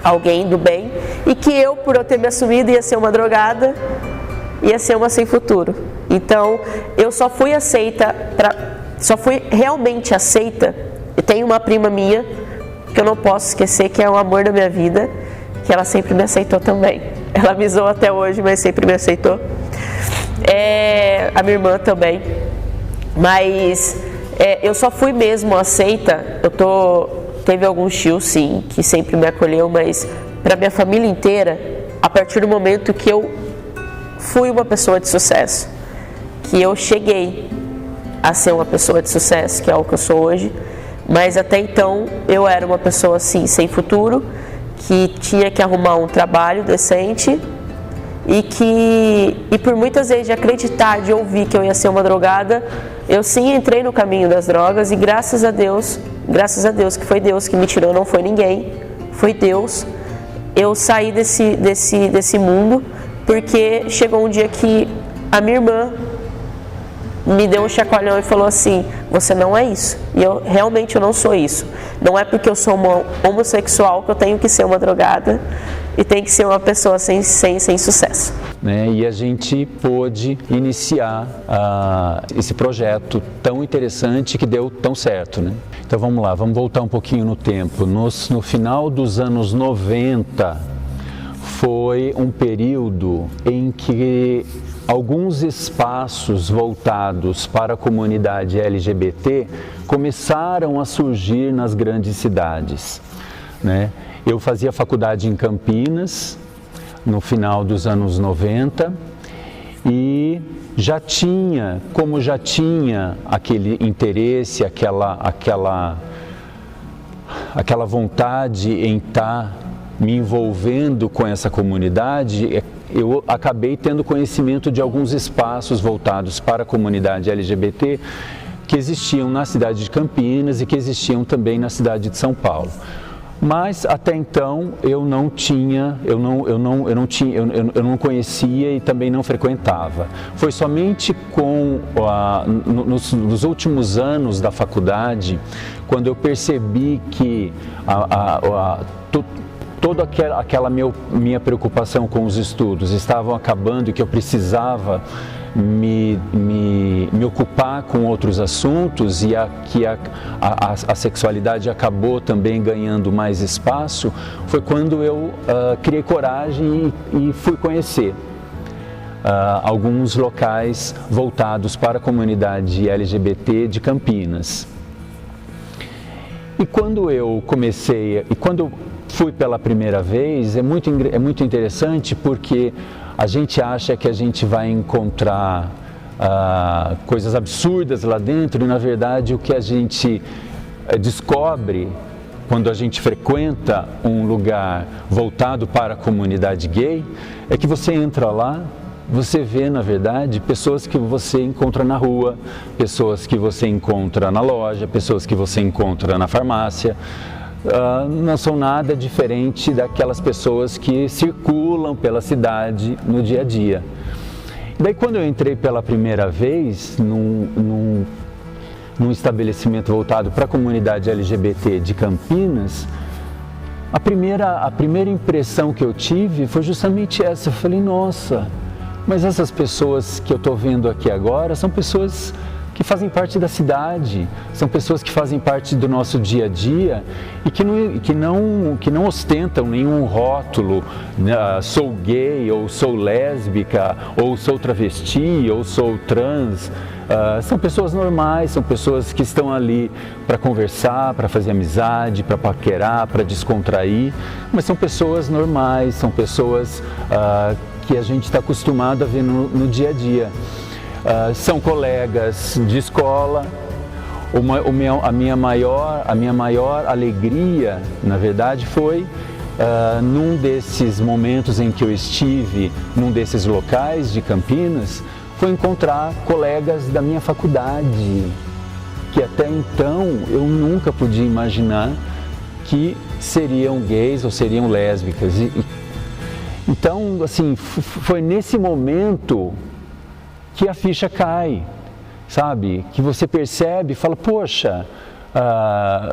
C: alguém do bem, e que eu, por eu ter me assumido, ia ser uma drogada, ia ser uma sem futuro. Então, eu só fui realmente aceita. Eu tenho uma prima minha, que eu não posso esquecer, que é o amor da minha vida, que ela sempre me aceitou também. Ela me zoa até hoje, mas sempre me aceitou. A minha irmã também. Mas eu só fui mesmo aceita. Teve alguns tios, sim, que sempre me acolheu, mas para minha família inteira, a partir do momento que eu fui uma pessoa de sucesso, que eu cheguei a ser uma pessoa de sucesso, que é o que eu sou hoje, mas até então eu era uma pessoa assim, sem futuro, que tinha que arrumar um trabalho decente, e por muitas vezes de acreditar, de ouvir que eu ia ser uma drogada, eu sim entrei no caminho das drogas, e graças a Deus que foi Deus que me tirou, não foi ninguém, foi Deus. Eu saí desse mundo, porque chegou um dia que a minha irmã me deu um chacoalhão e falou assim: você não é isso. E eu não sou isso. Não é porque eu sou uma homossexual que eu tenho que ser uma drogada e tenho que ser uma pessoa sem sucesso.
A: E a gente pôde iniciar esse projeto tão interessante que deu tão certo, né? Então vamos lá, vamos voltar um pouquinho no tempo. No final dos anos 90, foi um período em que alguns espaços voltados para a comunidade LGBT começaram a surgir nas grandes cidades, né? Eu fazia faculdade em Campinas no final dos anos 90 e já tinha aquele interesse, aquela vontade em estar me envolvendo com essa comunidade. Eu acabei tendo conhecimento de alguns espaços voltados para a comunidade LGBT que existiam na cidade de Campinas e que existiam também na cidade de São Paulo. Mas até então eu não conhecia e também não frequentava. Foi somente nos últimos anos da faculdade, quando eu percebi que toda aquela minha preocupação com os estudos estavam acabando e que eu precisava me ocupar com outros assuntos e que a sexualidade acabou também ganhando mais espaço, foi quando eu criei coragem e fui conhecer alguns locais voltados para a comunidade LGBT de Campinas. E quando eu fui pela primeira vez, é muito interessante porque a gente acha que a gente vai encontrar coisas absurdas lá dentro e, na verdade, o que a gente descobre quando a gente frequenta um lugar voltado para a comunidade gay é que você entra lá, você vê, na verdade, pessoas que você encontra na rua, pessoas que você encontra na loja, pessoas que você encontra na farmácia. Não são nada diferente daquelas pessoas que circulam pela cidade no dia a dia. Daí, quando eu entrei pela primeira vez num estabelecimento voltado para a comunidade LGBT de Campinas, a primeira impressão que eu tive foi justamente essa. Eu falei, nossa, mas essas pessoas que eu estou vendo aqui agora são pessoas que fazem parte da cidade, são pessoas que fazem parte do nosso dia a dia e que não ostentam nenhum rótulo, sou gay, ou sou lésbica, ou sou travesti, ou sou trans. São pessoas normais, são pessoas que estão ali para conversar, para fazer amizade, para paquerar, para descontrair, mas são pessoas normais, são pessoas que a gente está acostumado a ver no dia a dia. São colegas de escola. A minha maior alegria, na verdade, foi num desses momentos em que eu estive num desses locais de Campinas, foi encontrar colegas da minha faculdade, que até então eu nunca podia imaginar que seriam gays ou seriam lésbicas. Então, assim, foi nesse momento que a ficha cai, sabe? Que você percebe e fala, poxa,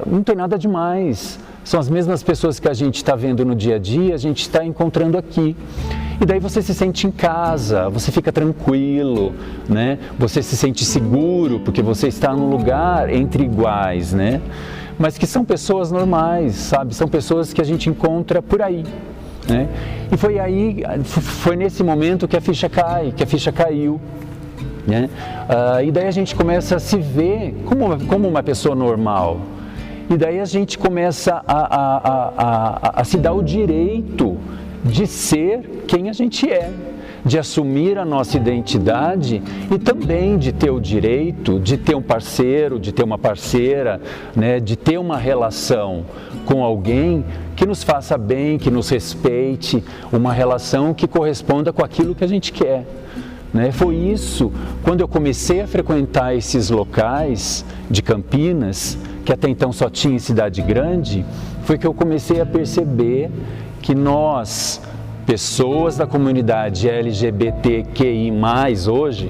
A: não tem nada demais. São as mesmas pessoas que a gente está vendo no dia a dia, a gente está encontrando aqui. E daí você se sente em casa, você fica tranquilo, né? Você se sente seguro, porque você está num lugar entre iguais, né? Mas que são pessoas normais, sabe? São pessoas que a gente encontra por aí, né? E foi nesse momento que a ficha cai, que a ficha caiu. Né? E daí a gente começa a se ver como uma pessoa normal. E daí a gente começa a se dar o direito de ser quem a gente é, de assumir a nossa identidade e também de ter o direito de ter um parceiro, de ter uma parceira, né? De ter uma relação com alguém que nos faça bem, que nos respeite, uma relação que corresponda com aquilo que a gente quer. Foi isso, quando eu comecei a frequentar esses locais de Campinas, que até então só tinha em cidade grande, foi que eu comecei a perceber que nós, pessoas da comunidade LGBTQI+, hoje,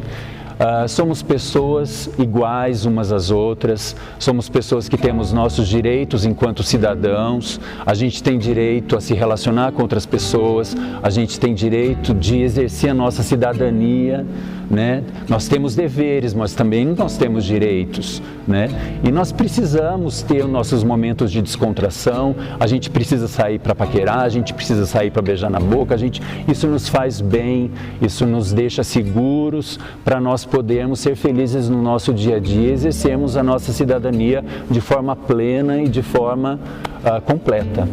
A: somos pessoas iguais umas às outras, somos pessoas que temos nossos direitos enquanto cidadãos, a gente tem direito a se relacionar com outras pessoas, a gente tem direito de exercer a nossa cidadania, né? Nós temos deveres, mas também nós temos direitos, né? E nós precisamos ter os nossos momentos de descontração, a gente precisa sair para paquerar, a gente precisa sair para beijar na boca, isso nos faz bem, isso nos deixa seguros para nós podermos ser felizes no nosso dia a dia e exercermos a nossa cidadania de forma plena e de forma completa.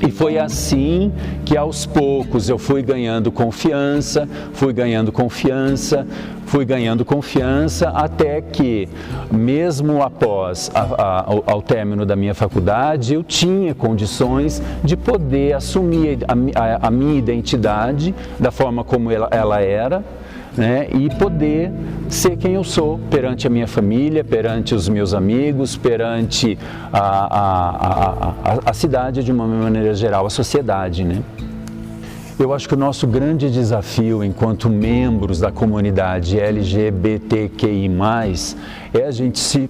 A: E foi assim que aos poucos eu fui ganhando confiança, até que, mesmo após ao término da minha faculdade, eu tinha condições de poder assumir a minha identidade da forma como ela era, né, e poder ser quem eu sou perante a minha família, perante os meus amigos, perante a cidade de uma maneira geral, a sociedade, né? Eu acho que o nosso grande desafio enquanto membros da comunidade LGBTQI+, é a gente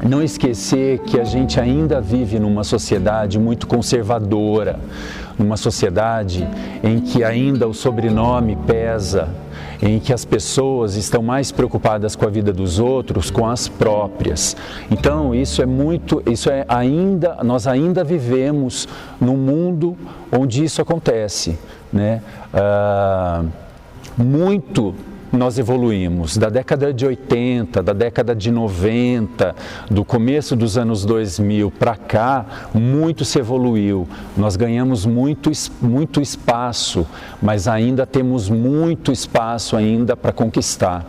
A: não esquecer que a gente ainda vive numa sociedade muito conservadora, numa sociedade em que ainda o sobrenome pesa, em que as pessoas estão mais preocupadas com a vida dos outros, com as próprias. Então, nós ainda vivemos num mundo onde isso acontece, né? Muito nós evoluímos, da década de 80, da década de 90, do começo dos anos 2000 para cá, muito se evoluiu. Nós ganhamos muito espaço, mas ainda temos muito espaço ainda para conquistar,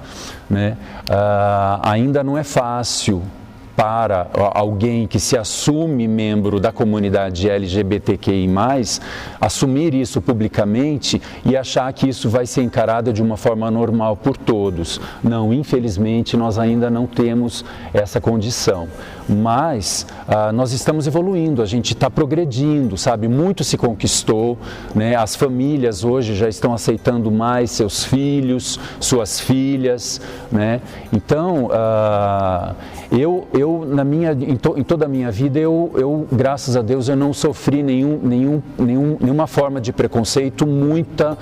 A: né? Ainda não é fácil para alguém que se assume membro da comunidade LGBTQI+, assumir isso publicamente e achar que isso vai ser encarado de uma forma normal por todos. Não, infelizmente nós ainda não temos essa condição, mas nós estamos evoluindo, a gente está progredindo, sabe? Muito se conquistou, né? As famílias hoje já estão aceitando mais seus filhos, suas filhas, né? Então, em toda a minha vida, graças a Deus, eu não sofri nenhuma forma de preconceito muito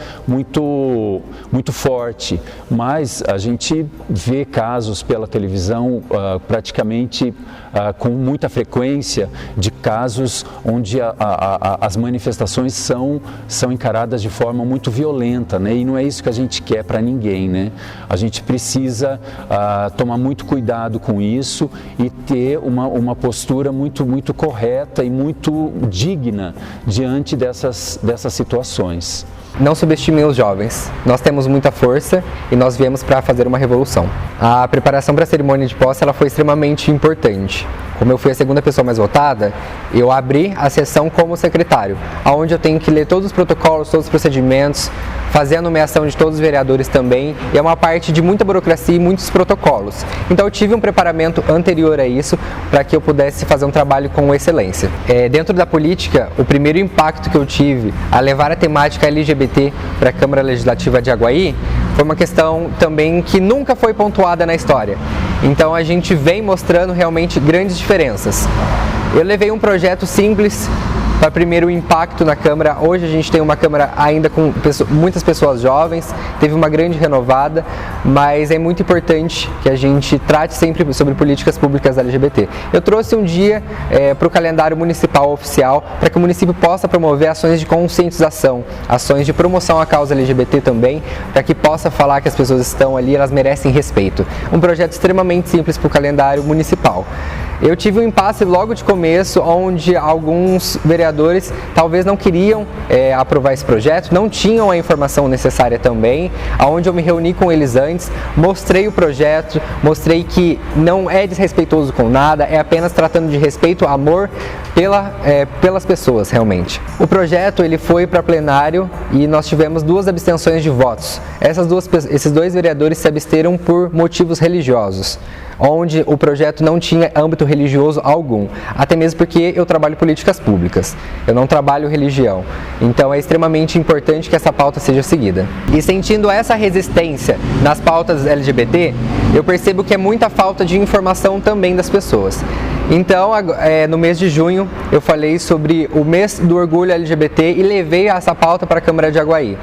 A: forte, mas a gente vê casos pela televisão praticamente com muita frequência de casos onde as manifestações são encaradas de forma muito violenta, né? E não é isso que a gente quer para ninguém, né? A gente precisa tomar muito cuidado com isso e ter uma postura muito correta e muito digna diante dessas situações.
B: Não subestimem os jovens. Nós temos muita força e nós viemos para fazer uma revolução. A preparação para a cerimônia de posse ela foi extremamente importante. Como eu fui a segunda pessoa mais votada, eu abri a sessão como secretário, onde eu tenho que ler todos os protocolos, todos os procedimentos, fazer a nomeação de todos os vereadores também, e é uma parte de muita burocracia e muitos protocolos. Então eu tive um preparamento anterior a isso para que eu pudesse fazer um trabalho com excelência. Dentro da política, o primeiro impacto que eu tive a levar a temática LGBT para a Câmara Legislativa de Aguaí foi uma questão também que nunca foi pontuada na história. Então a gente vem mostrando realmente grandes diferenças. Eu levei um projeto simples para primeiro impacto na Câmara. Hoje a gente tem uma Câmara ainda com muitas pessoas jovens, teve uma grande renovada, mas é muito importante que a gente trate sempre sobre políticas públicas LGBT. Eu trouxe um dia para o calendário municipal oficial para que o município possa promover ações de conscientização, ações de promoção à causa LGBT também, para que possa falar que as pessoas estão ali, elas merecem respeito. Um projeto extremamente simples para o calendário municipal. Eu tive um impasse logo de começo, onde alguns vereadores talvez não queriam aprovar esse projeto, não tinham a informação necessária também, onde eu me reuni com eles antes, mostrei o projeto, mostrei que não é desrespeitoso com nada, é apenas tratando de respeito, amor pelas pessoas realmente. O projeto ele foi para plenário e nós tivemos 2 abstenções de votos. Esses 2 vereadores se absteram por motivos religiosos, onde o projeto não tinha âmbito religioso algum, até mesmo porque eu trabalho políticas públicas, eu não trabalho religião, então é extremamente importante que essa pauta seja seguida. E sentindo essa resistência nas pautas LGBT, eu percebo que é muita falta de informação também das pessoas. Então, no mês de junho, eu falei sobre o mês do orgulho LGBT e levei essa pauta para a Câmara de Aguaí,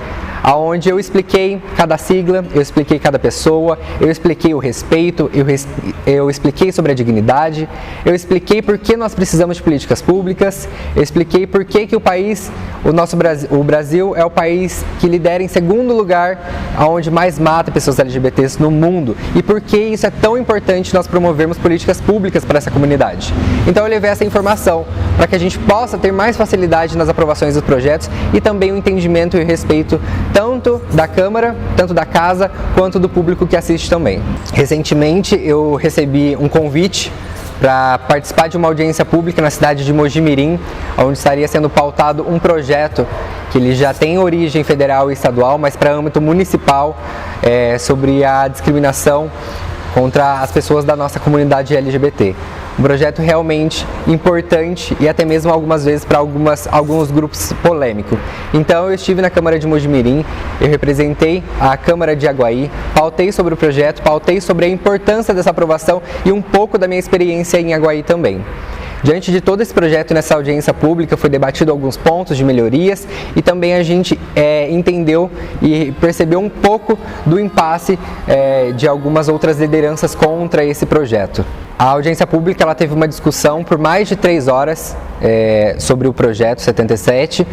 B: onde eu expliquei cada sigla, eu expliquei cada pessoa, eu expliquei o respeito, eu expliquei sobre a dignidade, eu expliquei por que nós precisamos de políticas públicas, eu expliquei por que o Brasil é o país que lidera em segundo lugar onde mais mata pessoas LGBTs no mundo e por que isso é tão importante nós promovermos políticas públicas para essa comunidade. Então eu levei essa informação para que a gente possa ter mais facilidade nas aprovações dos projetos e também o entendimento e o respeito tanto da Câmara, tanto da Casa, quanto do público que assiste também. Recentemente eu recebi um convite para participar de uma audiência pública na cidade de Mojimirim, onde estaria sendo pautado um projeto que ele já tem origem federal e estadual, mas para âmbito municipal, sobre a discriminação contra as pessoas da nossa comunidade LGBT. Um projeto realmente importante e até mesmo algumas vezes para alguns grupos polêmico. Então eu estive na Câmara de Mojimirim, eu representei a Câmara de Aguaí, pautei sobre o projeto, pautei sobre a importância dessa aprovação e um pouco da minha experiência em Aguaí também. Diante de todo esse projeto, nessa audiência pública, foi debatido alguns pontos de melhorias e também a gente entendeu e percebeu um pouco do impasse de algumas outras lideranças contra esse projeto. A audiência pública ela teve uma discussão por mais de 3 horas sobre o projeto 77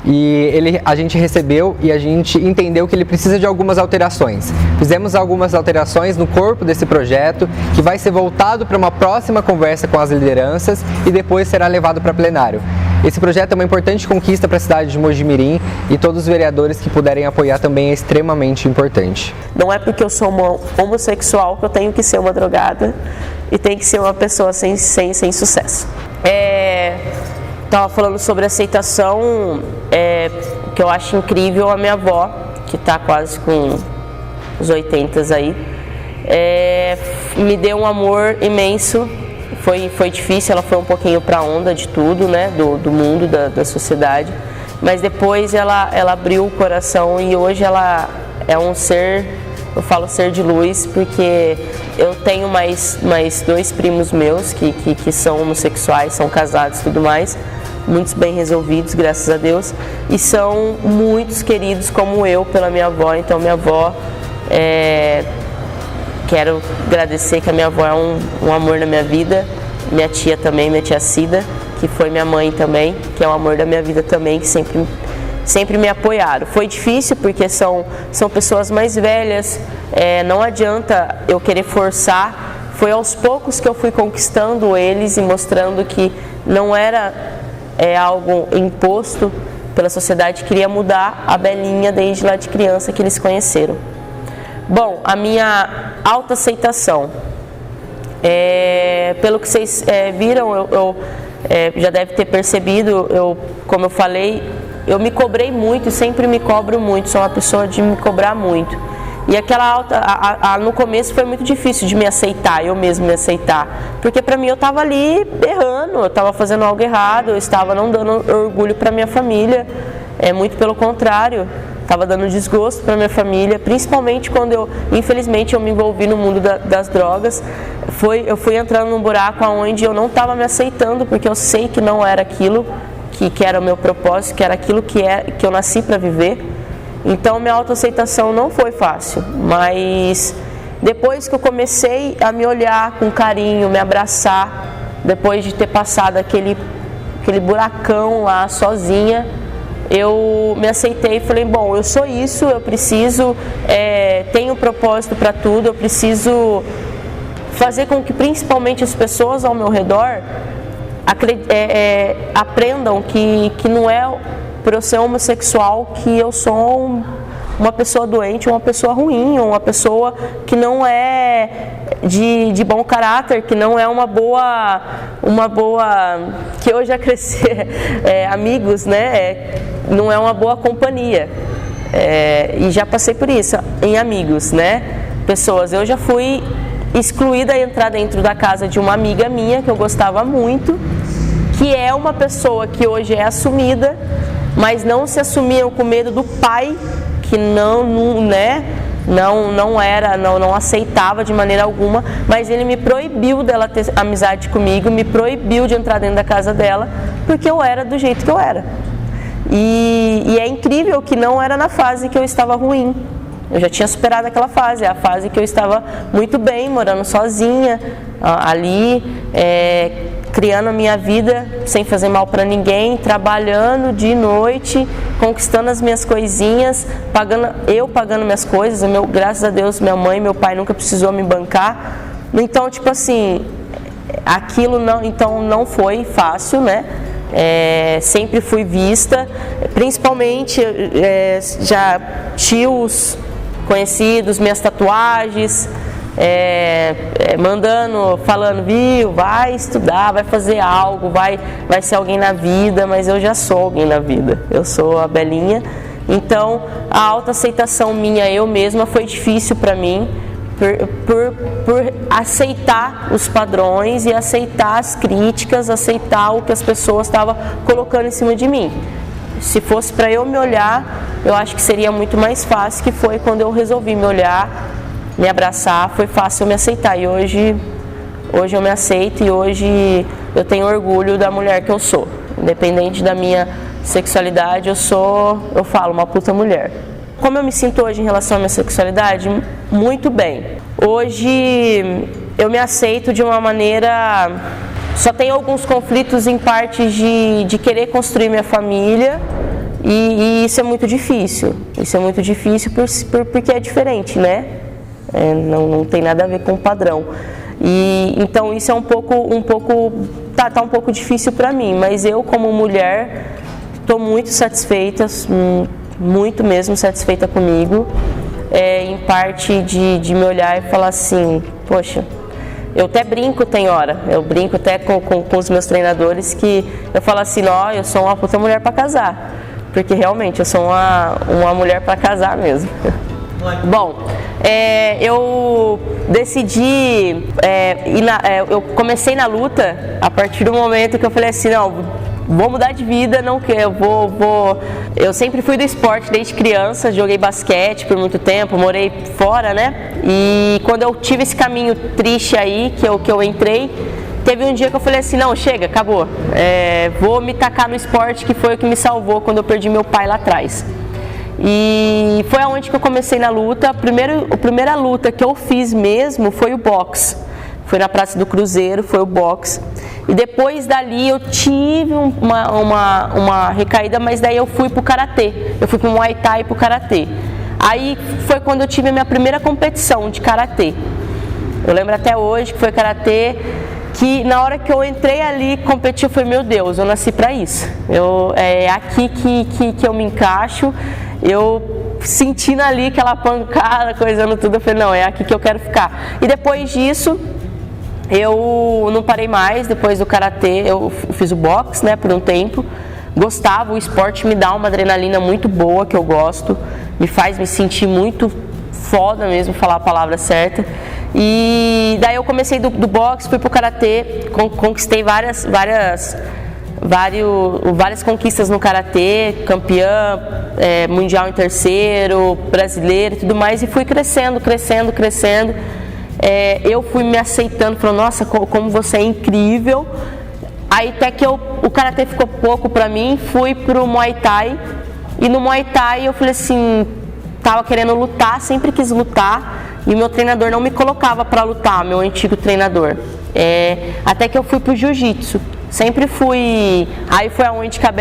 B: e a gente recebeu e a gente entendeu que ele precisa de algumas alterações. Fizemos algumas alterações no corpo desse projeto, que vai ser voltado para uma próxima conversa com as lideranças e depois será levado para plenário. Esse projeto é uma importante conquista para a cidade de Mojimirim e todos os vereadores que puderem apoiar também é extremamente importante.
C: Não é porque eu sou uma homossexual que eu tenho que ser uma drogada e tenho que ser uma pessoa sem sucesso. Estava falando sobre aceitação, que eu acho incrível. A minha avó, que está quase com os 80 aí, me deu um amor imenso. Foi difícil, ela foi um pouquinho para a onda de tudo, né, do mundo, da sociedade, mas depois ela abriu o coração e hoje ela é um ser, eu falo ser de luz, porque eu tenho mais 2 primos meus que são homossexuais, são casados e tudo mais, muitos bem resolvidos, graças a Deus, e são muitos queridos como eu pela minha avó. Então minha avó, quero agradecer que a minha avó é um amor na minha vida, minha tia também, minha tia Cida, que foi minha mãe também, que é um amor da minha vida também, que sempre me apoiaram. Foi difícil porque são pessoas mais velhas, não adianta eu querer forçar, foi aos poucos que eu fui conquistando eles e mostrando que não era algo imposto pela sociedade, queria mudar a Belinha desde lá de criança que eles conheceram. Bom, a minha autoaceitação, pelo que vocês viram, eu já deve ter percebido, como eu falei, eu me cobrei muito e sempre me cobro muito, sou uma pessoa de me cobrar muito. E no começo foi muito difícil de me aceitar, eu mesmo me aceitar, porque para mim eu estava ali errando, eu estava fazendo algo errado, eu estava não dando orgulho para minha família, muito pelo contrário, estava dando desgosto para minha família, principalmente quando infelizmente eu me envolvi no mundo das drogas. Eu fui entrando num buraco onde eu não estava me aceitando, porque eu sei que não era aquilo que era o meu propósito, que era aquilo que eu nasci para viver. Então minha autoaceitação não foi fácil, mas depois que eu comecei a me olhar com carinho, me abraçar, depois de ter passado aquele buracão lá sozinha, eu me aceitei e falei, bom, eu sou isso, eu preciso, tenho propósito para tudo, eu preciso fazer com que principalmente as pessoas ao meu redor aprendam que não é por eu ser homossexual que eu sou uma pessoa doente, uma pessoa ruim, uma pessoa que não é de bom caráter, que não é uma boa que hoje já crescer amigos, né? Não é uma boa companhia. E já passei por isso em amigos, né? Pessoas, eu já fui excluída a entrar dentro da casa de uma amiga minha que eu gostava muito, que é uma pessoa que hoje é assumida, mas não se assumiam com medo do pai, que não aceitava de maneira alguma, mas ele me proibiu dela ter amizade comigo, me proibiu de entrar dentro da casa dela, porque eu era do jeito que eu era. E é incrível que não era na fase que eu estava ruim. Eu já tinha superado aquela fase, a fase que eu estava muito bem, morando sozinha, ali, criando a minha vida sem fazer mal para ninguém, trabalhando de noite, conquistando as minhas coisinhas, pagando minhas coisas. Graças a Deus, minha mãe e meu pai nunca precisou me bancar. Então, tipo assim, aquilo não foi fácil, né? Sempre fui vista, principalmente já tios conhecidos, minhas tatuagens, mandando, falando, viu, vai estudar, vai fazer algo, vai ser alguém na vida, mas eu já sou alguém na vida, eu sou a Belinha. Então a autoaceitação minha, eu mesma, foi difícil para mim, por aceitar os padrões e aceitar as críticas, aceitar o que as pessoas estavam colocando em cima de mim. Se fosse para eu me olhar, eu acho que seria muito mais fácil, que foi quando eu resolvi me olhar, me abraçar, foi fácil eu me aceitar. E hoje eu me aceito e hoje eu tenho orgulho da mulher que eu sou. Independente da minha sexualidade, eu falo, uma puta mulher. Como eu me sinto hoje em relação à minha sexualidade? Muito bem. Hoje eu me aceito de uma maneira... Só tenho alguns conflitos em partes de querer construir minha família e isso é muito difícil. Isso é muito difícil porque é diferente, né? Não tem nada a ver com o padrão. E então isso é um pouco tá um pouco difícil para mim, mas eu como mulher estou muito satisfeita, muito mesmo satisfeita comigo, em parte de me olhar e falar assim, poxa, eu até brinco, tem hora, eu brinco até com os meus treinadores, que eu falo assim, ó, eu sou uma puta mulher para casar, porque realmente eu sou uma mulher para casar mesmo. Bom, eu decidi, eu comecei na luta a partir do momento que eu falei assim, não, vou mudar de vida, não quero, eu sempre fui do esporte desde criança, joguei basquete por muito tempo, morei fora, né? E quando eu tive esse caminho triste aí, que eu entrei, teve um dia que eu falei assim, não, chega, acabou, vou me tacar no esporte, que foi o que me salvou quando eu perdi meu pai lá atrás. E foi aonde que eu comecei na luta. A primeira luta que eu fiz mesmo foi o boxe. Foi na Praça do Cruzeiro, foi o boxe. E depois dali eu tive uma recaída, mas daí eu fui pro karatê. Eu fui pro Muay Thai e pro karatê. Aí foi quando eu tive a minha primeira competição de karatê. Eu lembro até hoje que foi karatê, que na hora que eu entrei ali competir, eu falei, meu Deus, eu nasci pra isso. É aqui que eu me encaixo. Eu sentindo ali aquela pancada, coisando tudo, eu falei, não, é aqui que eu quero ficar. E depois disso, eu não parei mais. Depois do karatê, eu fiz o boxe, né, por um tempo. Gostava, o esporte me dá uma adrenalina muito boa, que eu gosto. Me faz me sentir muito foda mesmo, falar a palavra certa. E daí eu comecei do boxe, fui pro karatê, conquistei várias conquistas no karatê, campeã mundial em terceiro, brasileiro e tudo mais, e fui crescendo. Eu fui me aceitando, falando, nossa, como você é incrível. Aí até que o karatê ficou pouco pra mim, fui pro Muay Thai, e no Muay Thai eu falei assim, tava querendo lutar, sempre quis lutar, e o meu treinador não me colocava pra lutar, meu antigo treinador. Até que eu fui pro jiu-jitsu. Sempre fui. Aí foi aonde que a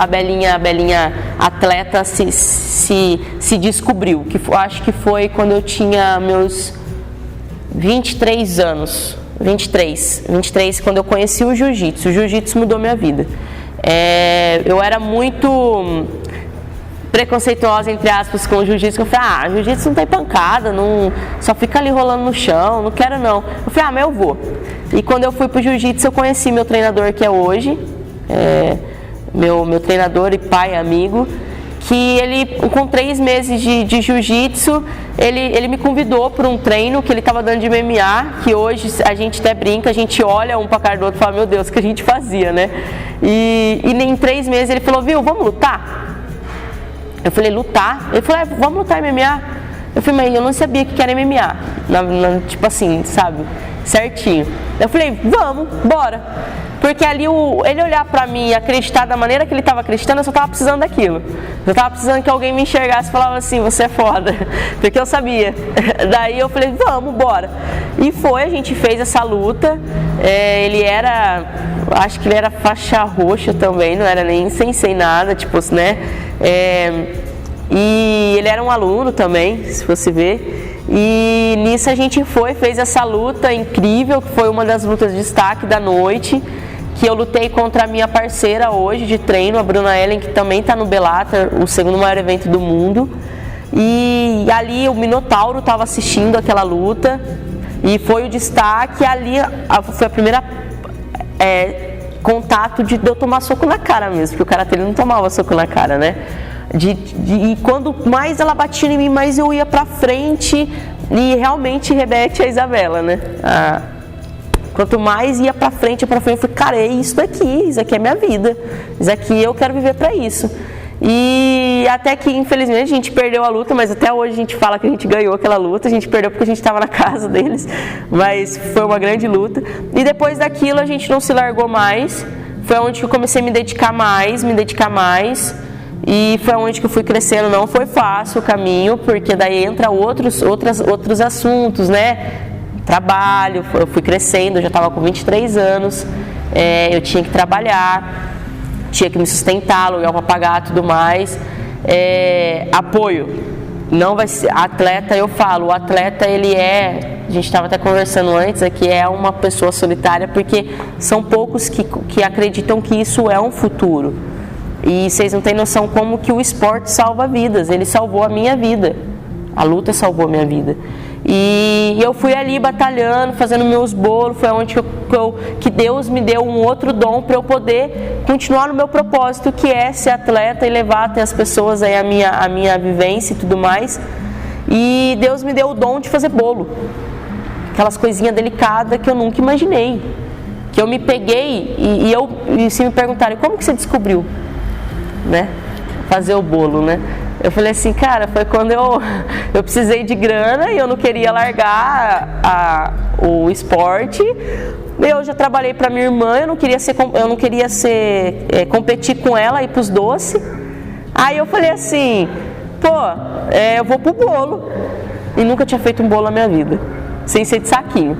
C: Belinha atleta se descobriu. Acho que foi quando eu tinha meus 23 anos. 23, quando eu conheci o jiu-jitsu. O jiu-jitsu mudou minha vida. Eu era muito preconceituosa, entre aspas, com o jiu-jitsu. Eu falei, jiu-jitsu não tem pancada, só fica ali rolando no chão, não quero não. Eu falei, mas eu vou. E quando eu fui pro jiu-jitsu, eu conheci meu treinador, que é hoje, meu treinador e pai, amigo, que ele, com 3 meses de jiu-jitsu, ele me convidou para um treino que ele estava dando de MMA, que hoje a gente até brinca, a gente olha um para a cara do outro e fala, meu Deus, o que a gente fazia, né? E em 3 meses ele falou, viu, vamos lutar? Eu falei, lutar? Ele falou, vamos lutar MMA? Eu falei, mas eu não sabia que era MMA, tipo assim, sabe, certinho. Eu falei, vamos, bora. Porque ali ele olhar pra mim e acreditar da maneira que ele estava acreditando, eu só estava precisando daquilo. Eu estava precisando que alguém me enxergasse e falava assim, você é foda. Porque eu sabia. Daí eu falei, vamos, bora. E a gente fez essa luta. Acho que ele era faixa roxa também, não era nem sensei nada, tipo, né? E ele era um aluno também, se você ver. E nisso a gente fez essa luta incrível, que foi uma das lutas de destaque da noite, que eu lutei contra a minha parceira hoje de treino, a Bruna Ellen, que também está no Bellator, o segundo maior evento do mundo. E ali o Minotauro estava assistindo aquela luta, E foi o destaque ali, foi a primeira contato de eu tomar soco na cara mesmo, porque o karatê não tomava soco na cara, né? E quando mais ela batia em mim, mais eu ia pra frente, e realmente remete a Isabela, né? Quanto mais ia pra frente, eu falei, cara, é isso aqui é minha vida, isso aqui eu quero viver pra isso. E até que, infelizmente, a gente perdeu a luta, mas até hoje a gente fala que a gente ganhou aquela luta, a gente perdeu porque a gente estava na casa deles, mas foi uma grande luta. E depois daquilo a gente não se largou mais, foi onde que eu comecei a me dedicar mais, e foi onde que eu fui crescendo. Não foi fácil o caminho, porque daí entra outros assuntos, né? Trabalho, eu fui crescendo, eu já estava com 23 anos, eu tinha que trabalhar, tinha que me sustentar, aluguel para pagar, tudo mais. Apoio, não vai ser atleta. Eu falo, o atleta a gente estava até conversando antes, que é uma pessoa solitária, porque são poucos que acreditam que isso é um futuro. E vocês não têm noção como que o esporte salva vidas. Ele salvou a minha vida, a luta salvou a minha vida. E eu fui ali batalhando, fazendo meus bolos, foi onde que Deus me deu um outro dom para eu poder continuar no meu propósito, que é ser atleta e levar até as pessoas aí a minha vivência e tudo mais. E Deus me deu o dom de fazer bolo, aquelas coisinhas delicadas que eu nunca imaginei, que eu me peguei e se me perguntarem, como que você descobriu, né, fazer o bolo, né? Eu falei assim, cara, foi quando eu precisei de grana e eu não queria largar o esporte. Eu já trabalhei para minha irmã, eu não queria competir com ela, ir para os doces. Aí eu falei assim, eu vou pro bolo. E nunca tinha feito um bolo na minha vida, sem ser de saquinho.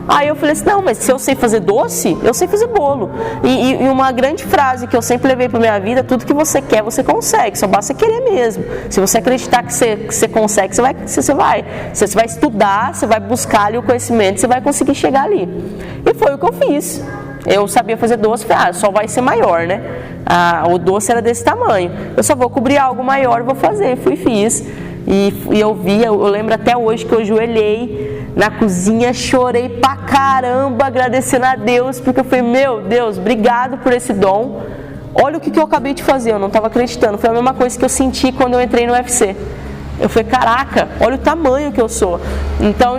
C: Aí eu falei assim, não, mas se eu sei fazer doce, eu sei fazer bolo. E uma grande frase que eu sempre levei para minha vida, tudo que você quer, você consegue, só basta querer mesmo. Se você acreditar que você consegue, você vai estudar, você vai buscar ali o conhecimento, você vai conseguir chegar ali. E foi o que eu fiz. Eu sabia fazer doce, falei, só vai ser maior, né? O doce era desse tamanho. Eu só vou cobrir algo maior e vou fazer. Fui e fiz. E eu lembro até hoje que eu ajoelhei na cozinha, chorei pra caramba, agradecendo a Deus, porque eu falei, meu Deus, obrigado por esse dom. Olha o que eu acabei de fazer, eu não estava acreditando. Foi a mesma coisa que eu senti quando eu entrei no UFC. Eu falei, caraca, olha o tamanho que eu sou. Então,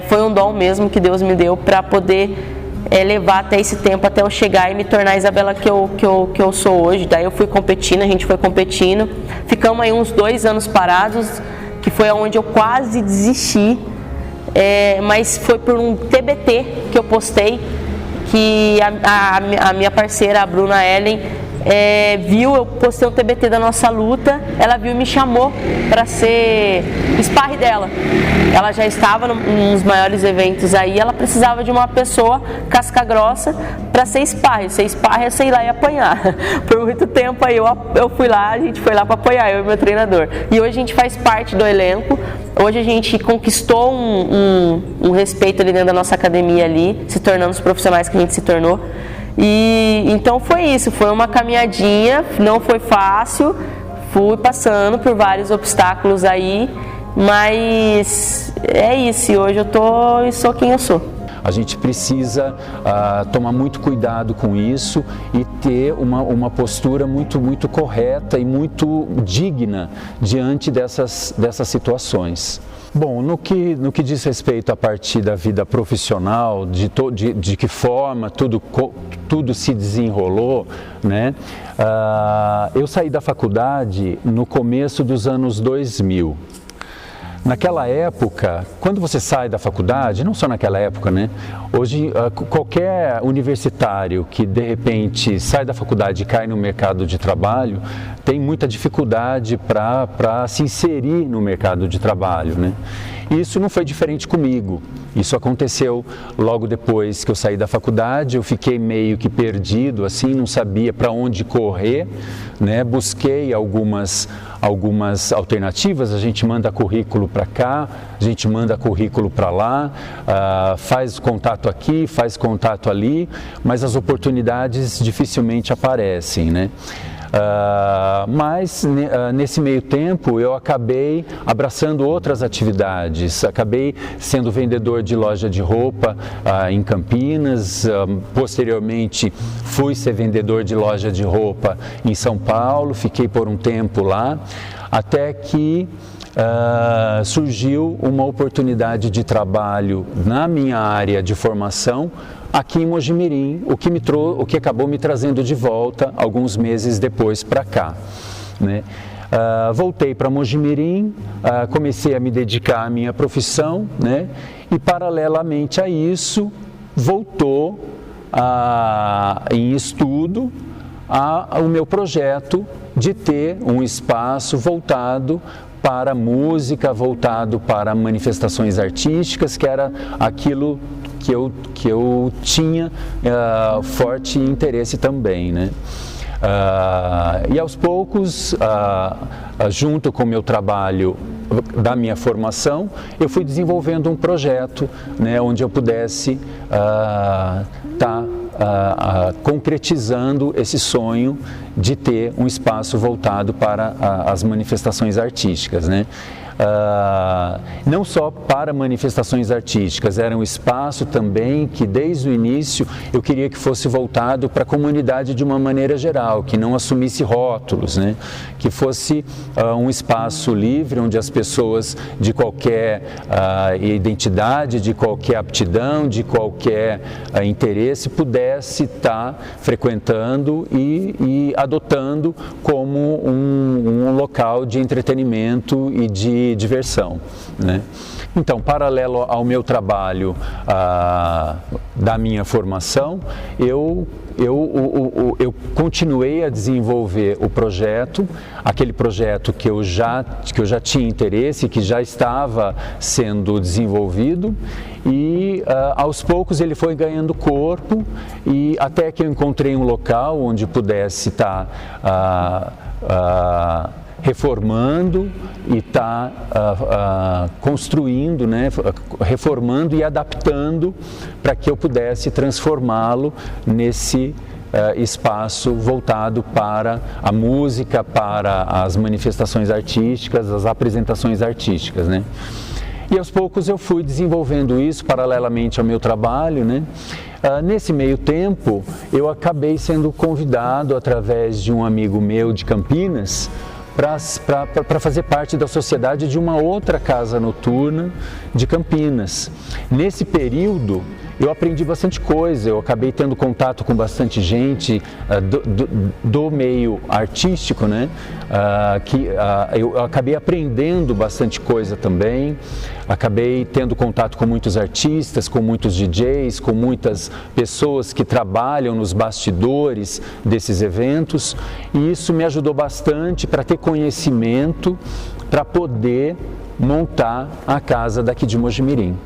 C: foi um dom mesmo que Deus me deu para poder levar até esse tempo, até eu chegar e me tornar a Isabela que eu sou hoje. Daí eu fui competindo, a gente foi competindo. Ficamos aí uns 2 anos parados, que foi onde eu quase desisti, mas foi por um TBT que eu postei, que a minha parceira, a Bruna Ellen, viu, eu postei um TBT da nossa luta, ela viu e me chamou para ser sparring dela. Ela já estava nos maiores eventos aí, ela precisava de uma pessoa casca grossa para ser sparring. Ser sparring é sei lá e apanhar. Por muito tempo aí eu fui lá, a gente foi lá para apoiar, eu e meu treinador. E hoje a gente faz parte do elenco. Hoje a gente conquistou um respeito ali dentro da nossa academia ali, se tornando os profissionais que a gente se tornou. E então foi isso, foi uma caminhadinha, não foi fácil, fui passando por vários obstáculos aí, mas é isso, e hoje eu sou quem eu sou.
A: A gente precisa tomar muito cuidado com isso e ter uma postura muito, muito correta e muito digna diante dessas situações. Bom, no que diz respeito à parte da vida profissional, de que forma tudo se desenrolou, né? Eu saí da faculdade no começo dos anos 2000. Naquela época, quando você sai da faculdade, não só naquela época, né? Hoje, qualquer universitário que de repente sai da faculdade e cai no mercado de trabalho, tem muita dificuldade para se inserir no mercado de trabalho, né? Isso não foi diferente comigo. Isso aconteceu logo depois que eu saí da faculdade, eu fiquei meio que perdido, assim, não sabia para onde correr, né? Busquei algumas alternativas, a gente manda currículo para cá, a gente manda currículo para lá, faz contato aqui, faz contato ali, mas as oportunidades dificilmente aparecem, né? Mas nesse meio tempo eu acabei abraçando outras atividades, acabei sendo vendedor de loja de roupa em Campinas, posteriormente fui ser vendedor de loja de roupa em São Paulo, fiquei por um tempo lá, até que surgiu uma oportunidade de trabalho na minha área de formação aqui em Mojimirim, o que acabou me trazendo de volta alguns meses depois para cá, né? Voltei para Mojimirim, comecei a me dedicar à minha profissão, né? E paralelamente a isso voltou em estudo o meu projeto de ter um espaço voltado para música, voltado para manifestações artísticas, que era aquilo que eu tinha forte interesse também, né? E aos poucos, junto com o meu trabalho da minha formação, eu fui desenvolvendo um projeto, né, onde eu pudesse estar concretizando esse sonho de ter um espaço voltado para as manifestações artísticas, né? Não só para manifestações artísticas, era um espaço também que desde o início eu queria que fosse voltado para a comunidade de uma maneira geral, que não assumisse rótulos, né? Que fosse um espaço livre onde as pessoas de qualquer identidade, de qualquer aptidão, de qualquer interesse pudesse estar frequentando e adotando como um local de entretenimento e de diversão, né? Então, paralelo ao meu trabalho da minha formação, eu continuei a desenvolver o projeto, aquele projeto que eu já tinha interesse, que já estava sendo desenvolvido, e aos poucos ele foi ganhando corpo, e até que eu encontrei um local onde pudesse estar reformando e está construindo, né, reformando e adaptando para que eu pudesse transformá-lo nesse espaço voltado para a música, para as manifestações artísticas, as apresentações artísticas, né? E aos poucos eu fui desenvolvendo isso paralelamente ao meu trabalho, né? Nesse meio tempo, eu acabei sendo convidado através de um amigo meu de Campinas para fazer parte da sociedade de uma outra casa noturna de Campinas. Nesse período, eu aprendi bastante coisa, eu acabei tendo contato com bastante gente do meio artístico, né? Eu acabei aprendendo bastante coisa também, acabei tendo contato com muitos artistas, com muitos DJs, com muitas pessoas que trabalham nos bastidores desses eventos, e isso me ajudou bastante para ter conhecimento para poder montar a casa daqui de Mojimirim.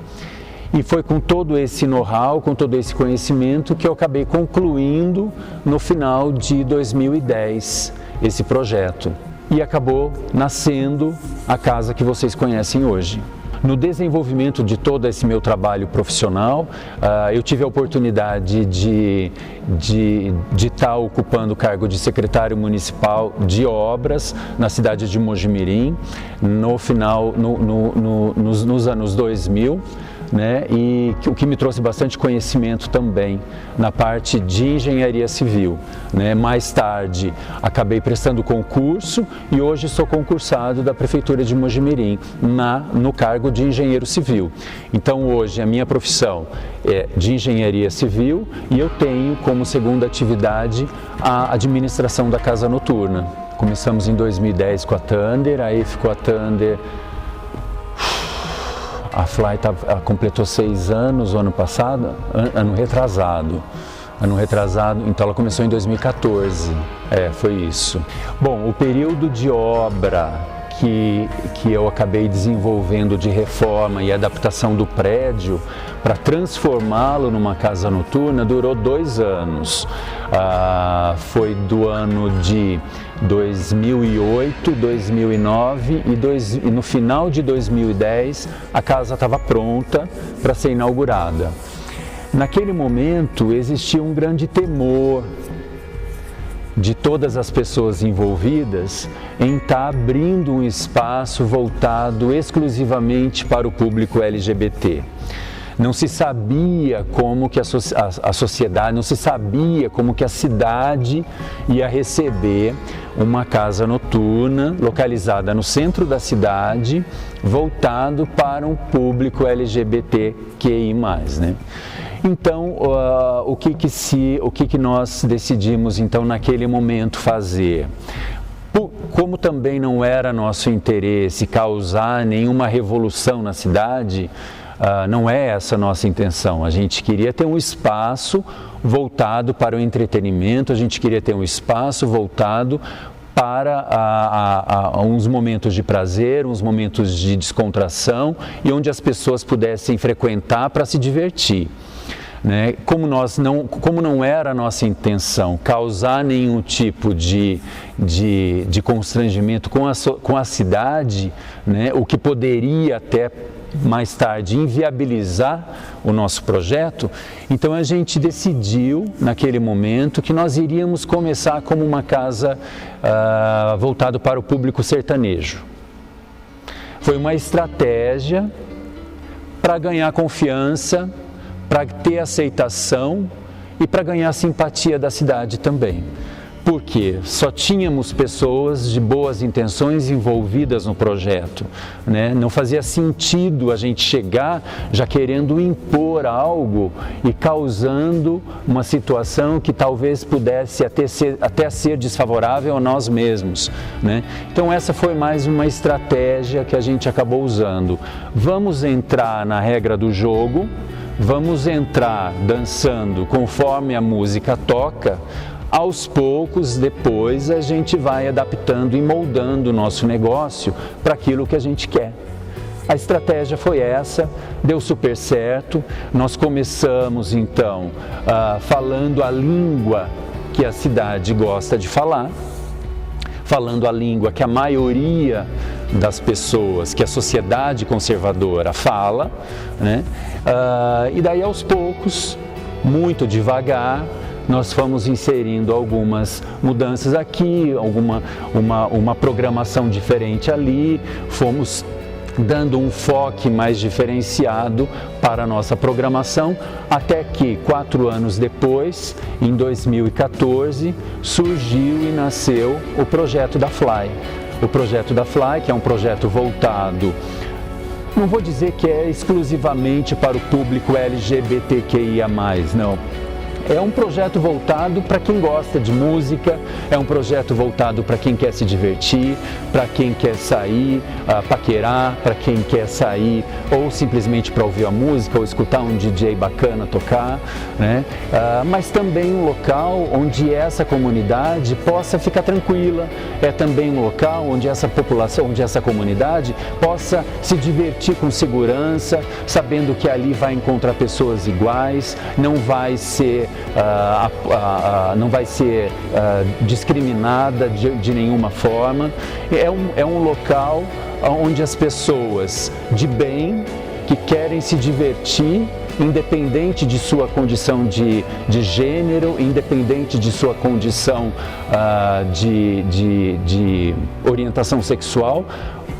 A: E foi com todo esse know-how, com todo esse conhecimento que eu acabei concluindo no final de 2010 esse projeto. E acabou nascendo a casa que vocês conhecem hoje. No desenvolvimento de todo esse meu trabalho profissional, eu tive a oportunidade de estar ocupando o cargo de secretário municipal de obras na cidade de Mojimirim, nos anos 2000. Né? E o que me trouxe bastante conhecimento também na parte de engenharia civil, né? Mais tarde acabei prestando concurso e hoje sou concursado da Prefeitura de Mojimirim no cargo de engenheiro civil. Então hoje a minha profissão é de engenharia civil e eu tenho como segunda atividade a administração da casa noturna. Começamos em 2010 com a Thunder, aí ficou a Thunder. A Fly completou 6 anos o ano passado, ano retrasado, então ela começou em 2014, foi isso. Bom, o período de obra que eu acabei desenvolvendo de reforma e adaptação do prédio para transformá-lo numa casa noturna durou 2 anos. Foi do ano de 2008, 2009 e no final de 2010 a casa estava pronta para ser inaugurada. Naquele momento existia um grande temor de todas as pessoas envolvidas em estar abrindo um espaço voltado exclusivamente para o público LGBT. Não se sabia como que a sociedade, não se sabia como que a cidade ia receber uma casa noturna localizada no centro da cidade, voltado para um público LGBTQI+, né? Então, o que nós decidimos então naquele momento fazer? Como também não era nosso interesse causar nenhuma revolução na cidade, não é essa a nossa intenção. A gente queria ter um espaço voltado para o entretenimento, a gente queria ter um espaço voltado para uns momentos de prazer, uns momentos de descontração e onde as pessoas pudessem frequentar para se divertir. Né? Como não era a nossa intenção causar nenhum tipo de constrangimento com a cidade, né? O que poderia até mais tarde inviabilizar o nosso projeto, então a gente decidiu naquele momento que nós iríamos começar como uma casa voltada para o público sertanejo. Foi uma estratégia para ganhar confiança, para ter aceitação e para ganhar simpatia da cidade também. Porque só tínhamos pessoas de boas intenções envolvidas no projeto, né? Não fazia sentido a gente chegar já querendo impor algo e causando uma situação que talvez pudesse até ser desfavorável a nós mesmos, né? Então essa foi mais uma estratégia que a gente acabou usando. Vamos entrar na regra do jogo, vamos entrar dançando conforme a música toca. Aos poucos, depois, a gente vai adaptando e moldando o nosso negócio para aquilo que a gente quer. A estratégia foi essa, deu super certo. Nós começamos, então, falando a língua que a cidade gosta de falar, falando a língua que a maioria das pessoas, que a sociedade conservadora fala, né? E daí, aos poucos, muito devagar, nós fomos inserindo algumas mudanças aqui, uma programação diferente ali, fomos dando um foco mais diferenciado para a nossa programação, até que 4 anos depois, em 2014, surgiu e nasceu o projeto da Fly. O projeto da Fly, que é um projeto voltado, não vou dizer que é exclusivamente para o público LGBTQIA+, não. É um projeto voltado para quem gosta de música, é um projeto voltado para quem quer se divertir, para quem quer sair, paquerar, para quem quer sair ou simplesmente para ouvir a música ou escutar um DJ bacana tocar, né? Mas também um local onde essa comunidade possa ficar tranquila, é também um local onde essa população, onde essa comunidade possa se divertir com segurança, sabendo que ali vai encontrar pessoas iguais, não vai ser discriminada de nenhuma forma. É um local onde as pessoas de bem, que querem se divertir, independente de sua condição de gênero, independente de sua condição de orientação sexual,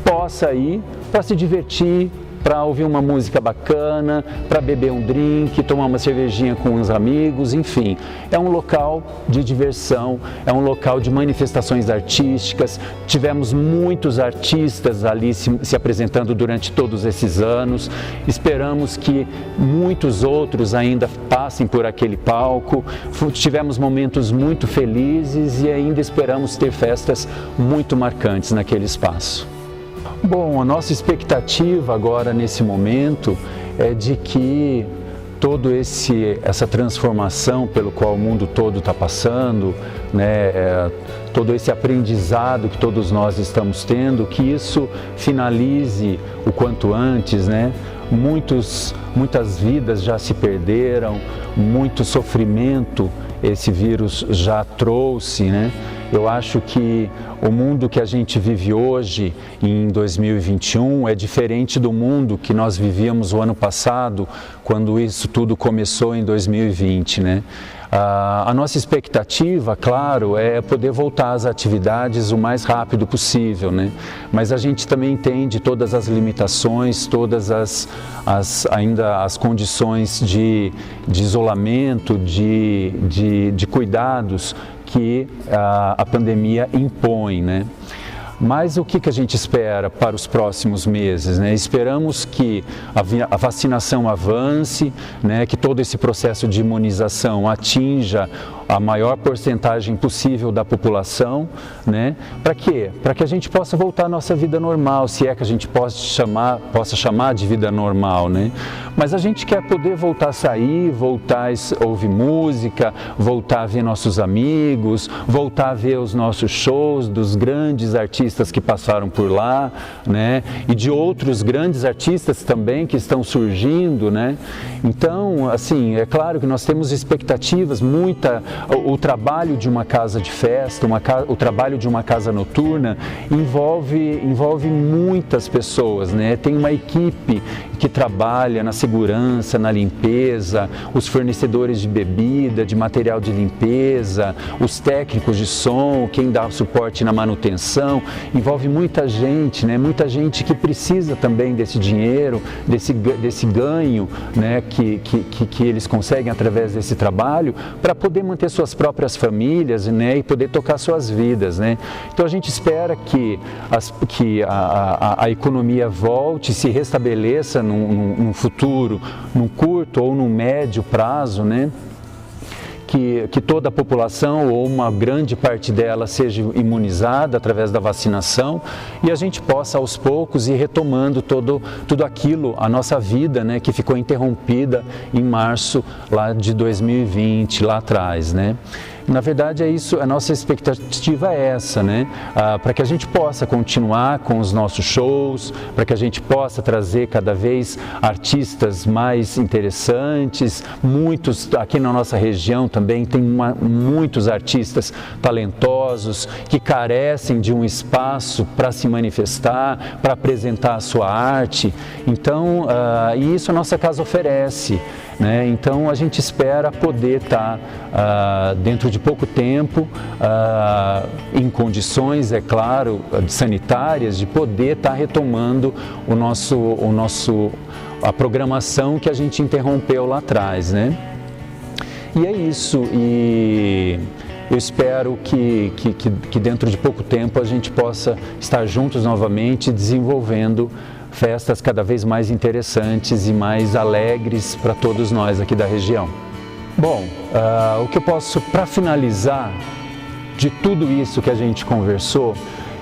A: possa ir para se divertir, para ouvir uma música bacana, para beber um drink, tomar uma cervejinha com os amigos, enfim. É um local de diversão, é um local de manifestações artísticas. Tivemos muitos artistas ali se apresentando durante todos esses anos. Esperamos que muitos outros ainda passem por aquele palco. Tivemos momentos muito felizes e ainda esperamos ter festas muito marcantes naquele espaço. Bom, a nossa expectativa agora nesse momento é de que essa transformação pelo qual o mundo todo está passando, né, todo esse aprendizado que todos nós estamos tendo, que isso finalize o quanto antes, né? Muitas vidas já se perderam, muito sofrimento esse vírus já trouxe, né? Eu acho que o mundo que a gente vive hoje, em 2021, é diferente do mundo que nós vivíamos o ano passado, quando isso tudo começou em 2020, né? A nossa expectativa, claro, é poder voltar às atividades o mais rápido possível, né? Mas a gente também entende todas as limitações, todas ainda as condições de isolamento, de cuidados que a pandemia impõe, né? Mas o que a gente espera para os próximos meses, né? Esperamos que a vacinação avance, né? Que todo esse processo de imunização atinja a maior porcentagem possível da população, né? Para quê? Para que a gente possa voltar à nossa vida normal, se é que a gente possa chamar de vida normal, né? Mas a gente quer poder voltar a sair, voltar a ouvir música, voltar a ver nossos amigos, voltar a ver os nossos shows dos grandes artistas que passaram por lá, né? E de outros grandes artistas também que estão surgindo, né? Então, assim, é claro que nós temos expectativas, o trabalho de uma casa de festa, o trabalho de uma casa noturna envolve muitas pessoas, né? Tem uma equipe que trabalha na segurança, na limpeza, os fornecedores de bebida, de material de limpeza, os técnicos de som, quem dá suporte na manutenção, envolve muita gente, né? Muita gente que precisa também desse dinheiro, desse ganho, né? Que eles conseguem através desse trabalho para poder manter suas próprias famílias, né? E poder tocar suas vidas, né? Então a gente espera que a economia volte, se restabeleça num futuro, num curto ou num médio prazo, né? Que toda a população ou uma grande parte dela seja imunizada através da vacinação e a gente possa aos poucos ir retomando tudo aquilo, a nossa vida, né, que ficou interrompida em março lá de 2020, lá atrás, né? Na verdade é isso, a nossa expectativa é essa, né? Para que a gente possa continuar com os nossos shows, para que a gente possa trazer cada vez artistas mais interessantes, muitos aqui na nossa região também tem muitos artistas talentosos que carecem de um espaço para se manifestar, para apresentar a sua arte. Então, e isso a nossa casa oferece, né? Então a gente espera poder estar dentro de pouco tempo, em condições, é claro, sanitárias, de poder estar retomando a programação que a gente interrompeu lá atrás, né? E é isso, e eu espero que dentro de pouco tempo a gente possa estar juntos novamente, desenvolvendo festas cada vez mais interessantes e mais alegres para todos nós aqui da região. Bom, o que eu posso, para finalizar, de tudo isso que a gente conversou,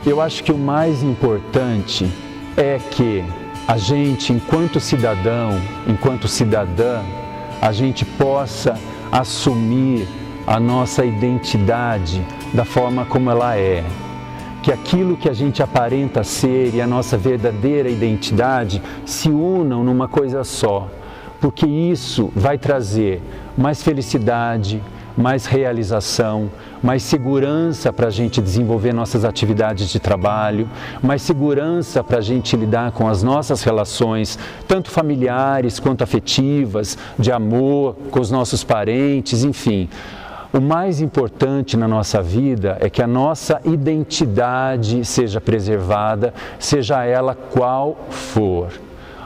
A: eu acho que o mais importante é que a gente, enquanto cidadão, enquanto cidadã, a gente possa assumir a nossa identidade da forma como ela é. Que aquilo que a gente aparenta ser e a nossa verdadeira identidade se unam numa coisa só, porque isso vai trazer mais felicidade, mais realização, mais segurança para a gente desenvolver nossas atividades de trabalho, mais segurança para a gente lidar com as nossas relações, tanto familiares quanto afetivas, de amor, com os nossos parentes, enfim. O mais importante na nossa vida é que a nossa identidade seja preservada, seja ela qual for.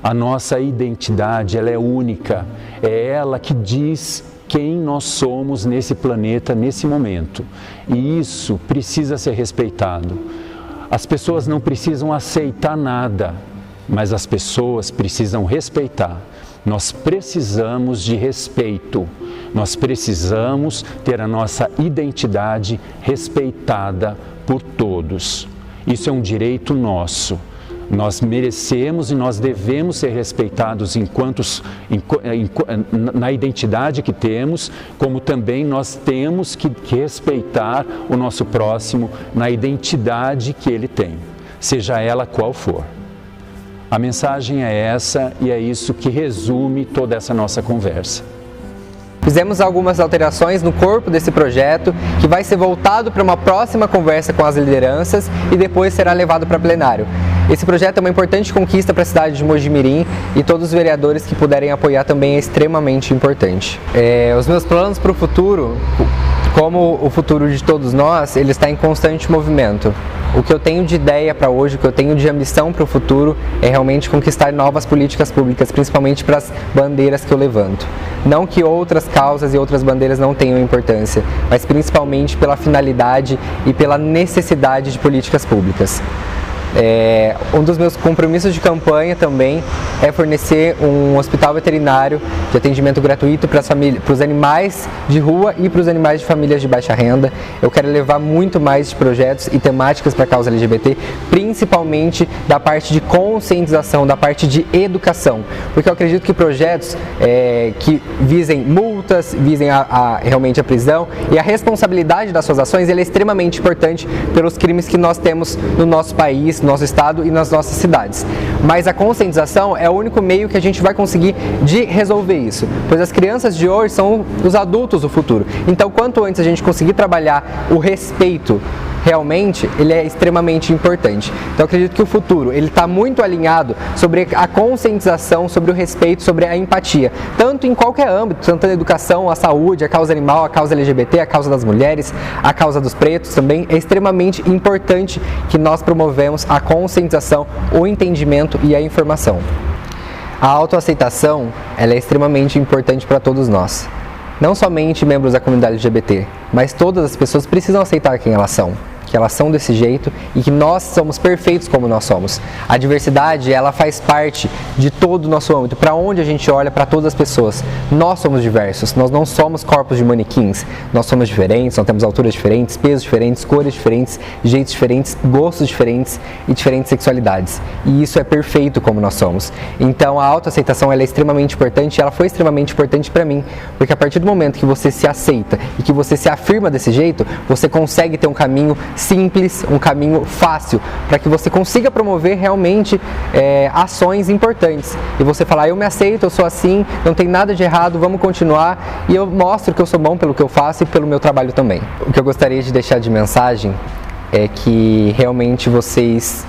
A: A nossa identidade, ela é única, é ela que diz quem nós somos nesse planeta, nesse momento. E isso precisa ser respeitado. As pessoas não precisam aceitar nada, mas as pessoas precisam respeitar. Nós precisamos de respeito. Nós precisamos ter a nossa identidade respeitada por todos. Isso é um direito nosso. Nós merecemos e nós devemos ser respeitados na identidade que temos, como também nós temos que respeitar o nosso próximo na identidade que ele tem, seja ela qual for. A mensagem é essa e é isso que resume toda essa nossa conversa.
B: Fizemos algumas alterações no corpo desse projeto, que vai ser voltado para uma próxima conversa com as lideranças e depois será levado para plenário. Esse projeto é uma importante conquista para a cidade de Mogi-mirim e todos os vereadores que puderem apoiar também é extremamente importante. Os meus planos para o futuro, como o futuro de todos nós, ele está em constante movimento. O que eu tenho de ideia para hoje, o que eu tenho de ambição para o futuro é realmente conquistar novas políticas públicas, principalmente para as bandeiras que eu levanto. Não que outras causas e outras bandeiras não tenham importância, mas principalmente pela finalidade e pela necessidade de políticas públicas. Um dos meus compromissos de campanha também é fornecer um hospital veterinário de atendimento gratuito para os animais de rua e para os animais de famílias de baixa renda. Eu quero levar muito mais de projetos e temáticas para a causa LGBT, principalmente da parte de conscientização, da parte de educação, porque eu acredito que projetos que visem multas, visem realmente a prisão e a responsabilidade das suas ações, ele é extremamente importante pelos crimes que nós temos no nosso país, no nosso estado e nas nossas cidades. Mas a conscientização é o único meio que a gente vai conseguir de resolver isso, pois as crianças de hoje são os adultos do futuro. Então, quanto antes a gente conseguir trabalhar o respeito, realmente, ele é extremamente importante. Então, eu acredito que o futuro, ele está muito alinhado sobre a conscientização, sobre o respeito, sobre a empatia, tanto em qualquer âmbito, tanto na educação, a saúde, a causa animal, a causa LGBT, a causa das mulheres, a causa dos pretos também. É extremamente importante que nós promovemos a conscientização, o entendimento e a informação. A autoaceitação, ela é extremamente importante para todos nós. Não somente membros da comunidade LGBT, mas todas as pessoas precisam aceitar quem elas são, que elas são desse jeito e que nós somos perfeitos como nós somos. A diversidade, ela faz parte de todo o nosso âmbito, para onde a gente olha, para todas as pessoas. Nós somos diversos, nós não somos corpos de manequins, nós somos diferentes, nós temos alturas diferentes, pesos diferentes, cores diferentes, jeitos diferentes, gostos diferentes e diferentes sexualidades. E isso é perfeito como nós somos. Então a autoaceitação, ela é extremamente importante e ela foi extremamente importante para mim, porque a partir do momento que você se aceita e que você se afirma desse jeito, você consegue ter um caminho simples, um caminho fácil, para que você consiga promover realmente ações importantes. E você falar, eu me aceito, eu sou assim, não tem nada de errado, vamos continuar, e eu mostro que eu sou bom pelo que eu faço e pelo meu trabalho também. O que eu gostaria de deixar de mensagem é que realmente vocês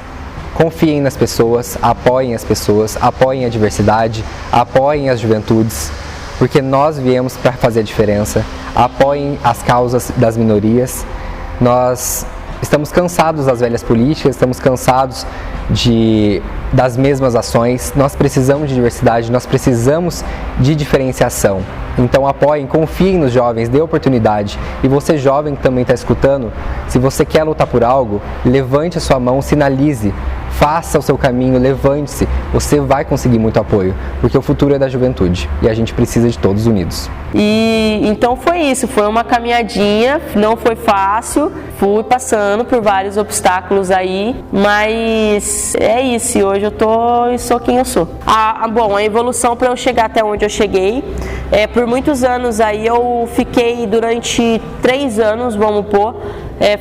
B: confiem nas pessoas, apoiem as pessoas, apoiem a diversidade, apoiem as juventudes, porque nós viemos para fazer a diferença, apoiem as causas das minorias. Nós estamos cansados das velhas políticas, estamos cansados das mesmas ações, nós precisamos de diversidade, nós precisamos de diferenciação. Então apoiem, confiem nos jovens, dê oportunidade. E você jovem que também está escutando, se você quer lutar por algo, levante a sua mão, sinalize, faça o seu caminho, levante-se, você vai conseguir muito apoio, porque o futuro é da juventude e a gente precisa de todos unidos.
C: E então foi isso, foi uma caminhadinha, não foi fácil, fui passando por vários obstáculos aí, mas é isso, e hoje eu sou quem eu sou. Bom, a evolução para eu chegar até onde eu cheguei, por muitos anos aí eu fiquei durante 3 anos, vamos pôr,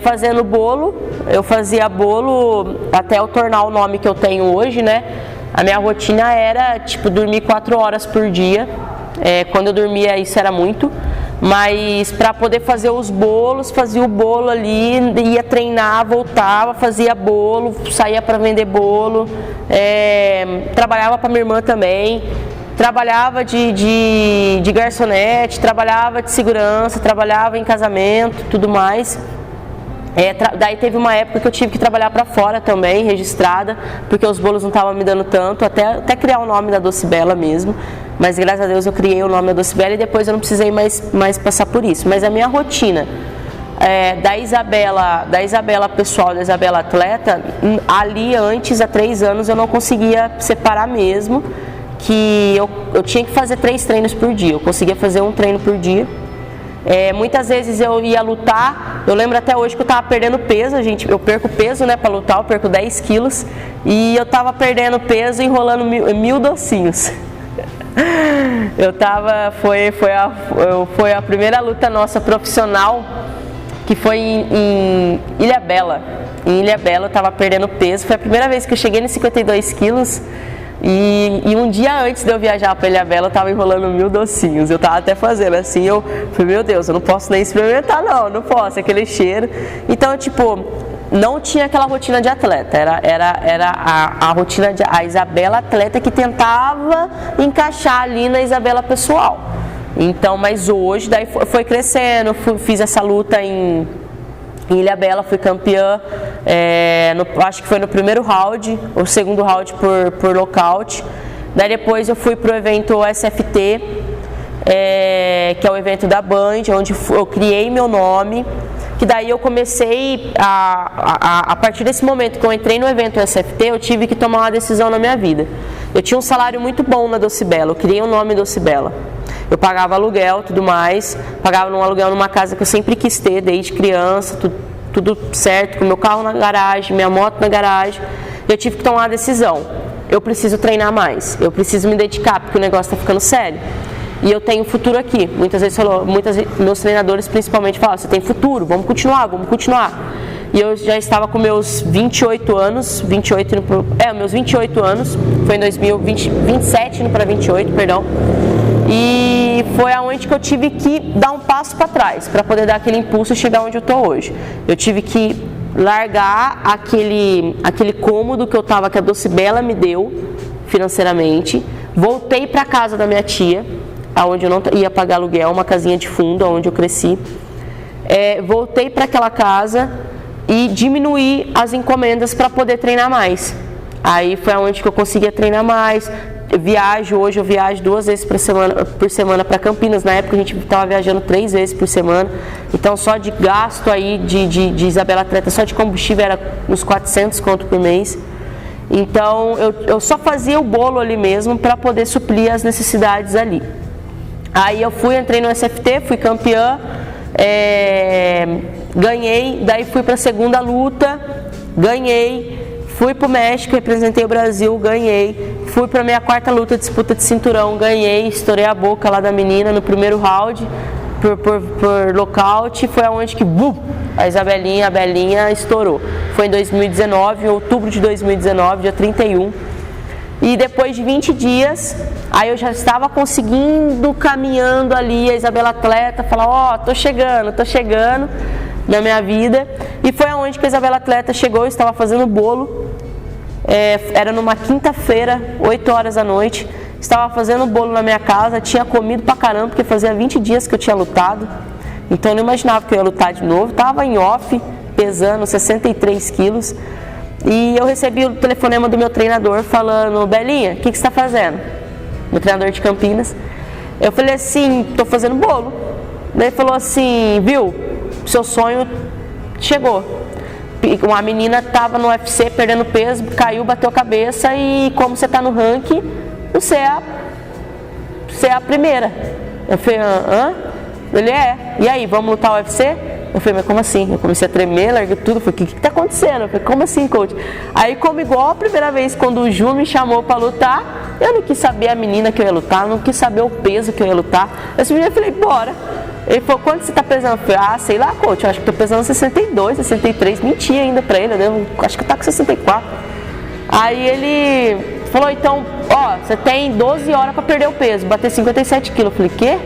C: fazendo bolo. Eu fazia bolo até eu tornar o nome que eu tenho hoje, né? A minha rotina era, dormir 4 horas por dia. Quando eu dormia isso era muito, mas para poder fazer os bolos, fazia o bolo ali, ia treinar, voltava, fazia bolo, saía para vender bolo, trabalhava para minha irmã também, trabalhava de garçonete, trabalhava de segurança, trabalhava em casamento, tudo mais. Daí teve uma época que eu tive que trabalhar para fora também, registrada, porque os bolos não estavam me dando tanto, até criar o nome da Docibela mesmo. Mas graças a Deus eu criei o nome da Docibela e depois eu não precisei mais passar por isso. Mas a minha rotina da Isabela pessoal, da Isabela atleta, ali antes, há 3 anos, eu não conseguia separar mesmo, que eu tinha que fazer 3 treinos por dia, eu conseguia fazer 1 treino por dia. Muitas vezes eu ia lutar, eu lembro até hoje que eu estava perdendo peso, eu perco peso, né, para lutar, eu perco 10 quilos, e eu estava perdendo peso enrolando 1000 docinhos. Foi a primeira luta nossa profissional, que foi em Ilhabela. Em Ilhabela eu estava perdendo peso, foi a primeira vez que eu cheguei nos 52 quilos, E um dia antes de eu viajar para Ilhabela, eu tava enrolando 1000 docinhos. Eu tava até fazendo assim, eu falei, meu Deus, eu não posso nem experimentar não posso, aquele cheiro. Então, tipo, não tinha aquela rotina de atleta, era a rotina de a Isabela atleta que tentava encaixar ali na Isabela pessoal. Então, mas hoje, daí foi crescendo, fiz essa luta em Ilhabela, fui campeã, acho que foi no primeiro round, o segundo round por nocaute. Daí depois eu fui pro evento SFT, que é o evento da Band, onde eu criei meu nome, que daí eu comecei, a partir desse momento que eu entrei no evento SFT, eu tive que tomar uma decisão na minha vida. Eu tinha um salário muito bom na Docibela, eu criei o nome Docibela. Eu pagava aluguel, tudo mais, pagava um aluguel numa casa que eu sempre quis ter, desde criança, tudo certo, com meu carro na garagem, minha moto na garagem. Eu tive que tomar uma decisão, eu preciso treinar mais, eu preciso me dedicar, porque o negócio está ficando sério. E eu tenho futuro aqui. Muitas vezes meus treinadores principalmente falavam, você tem futuro, vamos continuar. E eu já estava com meus 28 anos, meus 28 anos, foi em 2020, 27 indo para 28, perdão. E foi aonde que eu tive que dar um passo para trás, para poder dar aquele impulso e chegar onde eu estou hoje. Eu tive que largar aquele cômodo que eu estava, que a Docibela me deu financeiramente. Voltei para a casa da minha tia, onde eu não ia pagar aluguel, uma casinha de fundo, onde eu cresci. Voltei para aquela casa e diminuí as encomendas para poder treinar mais. Aí foi aonde que eu conseguia treinar mais. Hoje eu viajo 2 vezes por semana para Campinas. Na época a gente estava viajando 3 vezes por semana. Então só de gasto aí de Isabela Atleta, só de combustível era uns 400 conto por mês. Então eu só fazia o bolo ali mesmo para poder suprir as necessidades ali. Aí eu entrei no SFT, fui campeã, ganhei, daí fui para a segunda luta, ganhei. Fui pro México, representei o Brasil, ganhei. Fui pra minha 4ª luta, disputa de cinturão, ganhei. Estourei a boca lá da menina no primeiro round, por nocaute. Foi aonde que, a Belinha estourou. Foi em 2019, em outubro de 2019, dia 31. E depois de 20 dias, aí eu já estava conseguindo, caminhando ali, a Isabela Atleta, falar, tô chegando na minha vida. E foi aonde que a Isabela Atleta chegou, eu estava fazendo bolo, era numa quinta-feira, 8 horas da noite, estava fazendo bolo na minha casa, tinha comido pra caramba, porque fazia 20 dias que eu tinha lutado, então eu não imaginava que eu ia lutar de novo, estava em off, pesando 63 quilos, e eu recebi o telefonema do meu treinador falando, Belinha, o que você está fazendo? Meu treinador de Campinas. Eu falei assim, estou fazendo bolo. Daí ele falou assim, viu, seu sonho chegou. Uma menina estava no UFC perdendo peso, caiu, bateu a cabeça e como você está no ranking, você é a primeira. Eu falei, Ele e aí, vamos lutar o UFC? Eu falei, mas como assim? Eu comecei a tremer, larguei tudo, falei, o que está acontecendo? Eu falei, como assim, coach? Aí, como igual a primeira vez, quando o Ju me chamou para lutar, eu não quis saber a menina que eu ia lutar, não quis saber o peso que eu ia lutar. Esse menino, eu falei, bora. Ele falou, quanto você está pesando? Eu falei, sei lá, coach, eu acho que estou pesando 62, 63, menti ainda para ele, eu acho que está com 64. Aí ele falou, então, você tem 12 horas para perder o peso, bater 57 quilos. Eu falei, quê?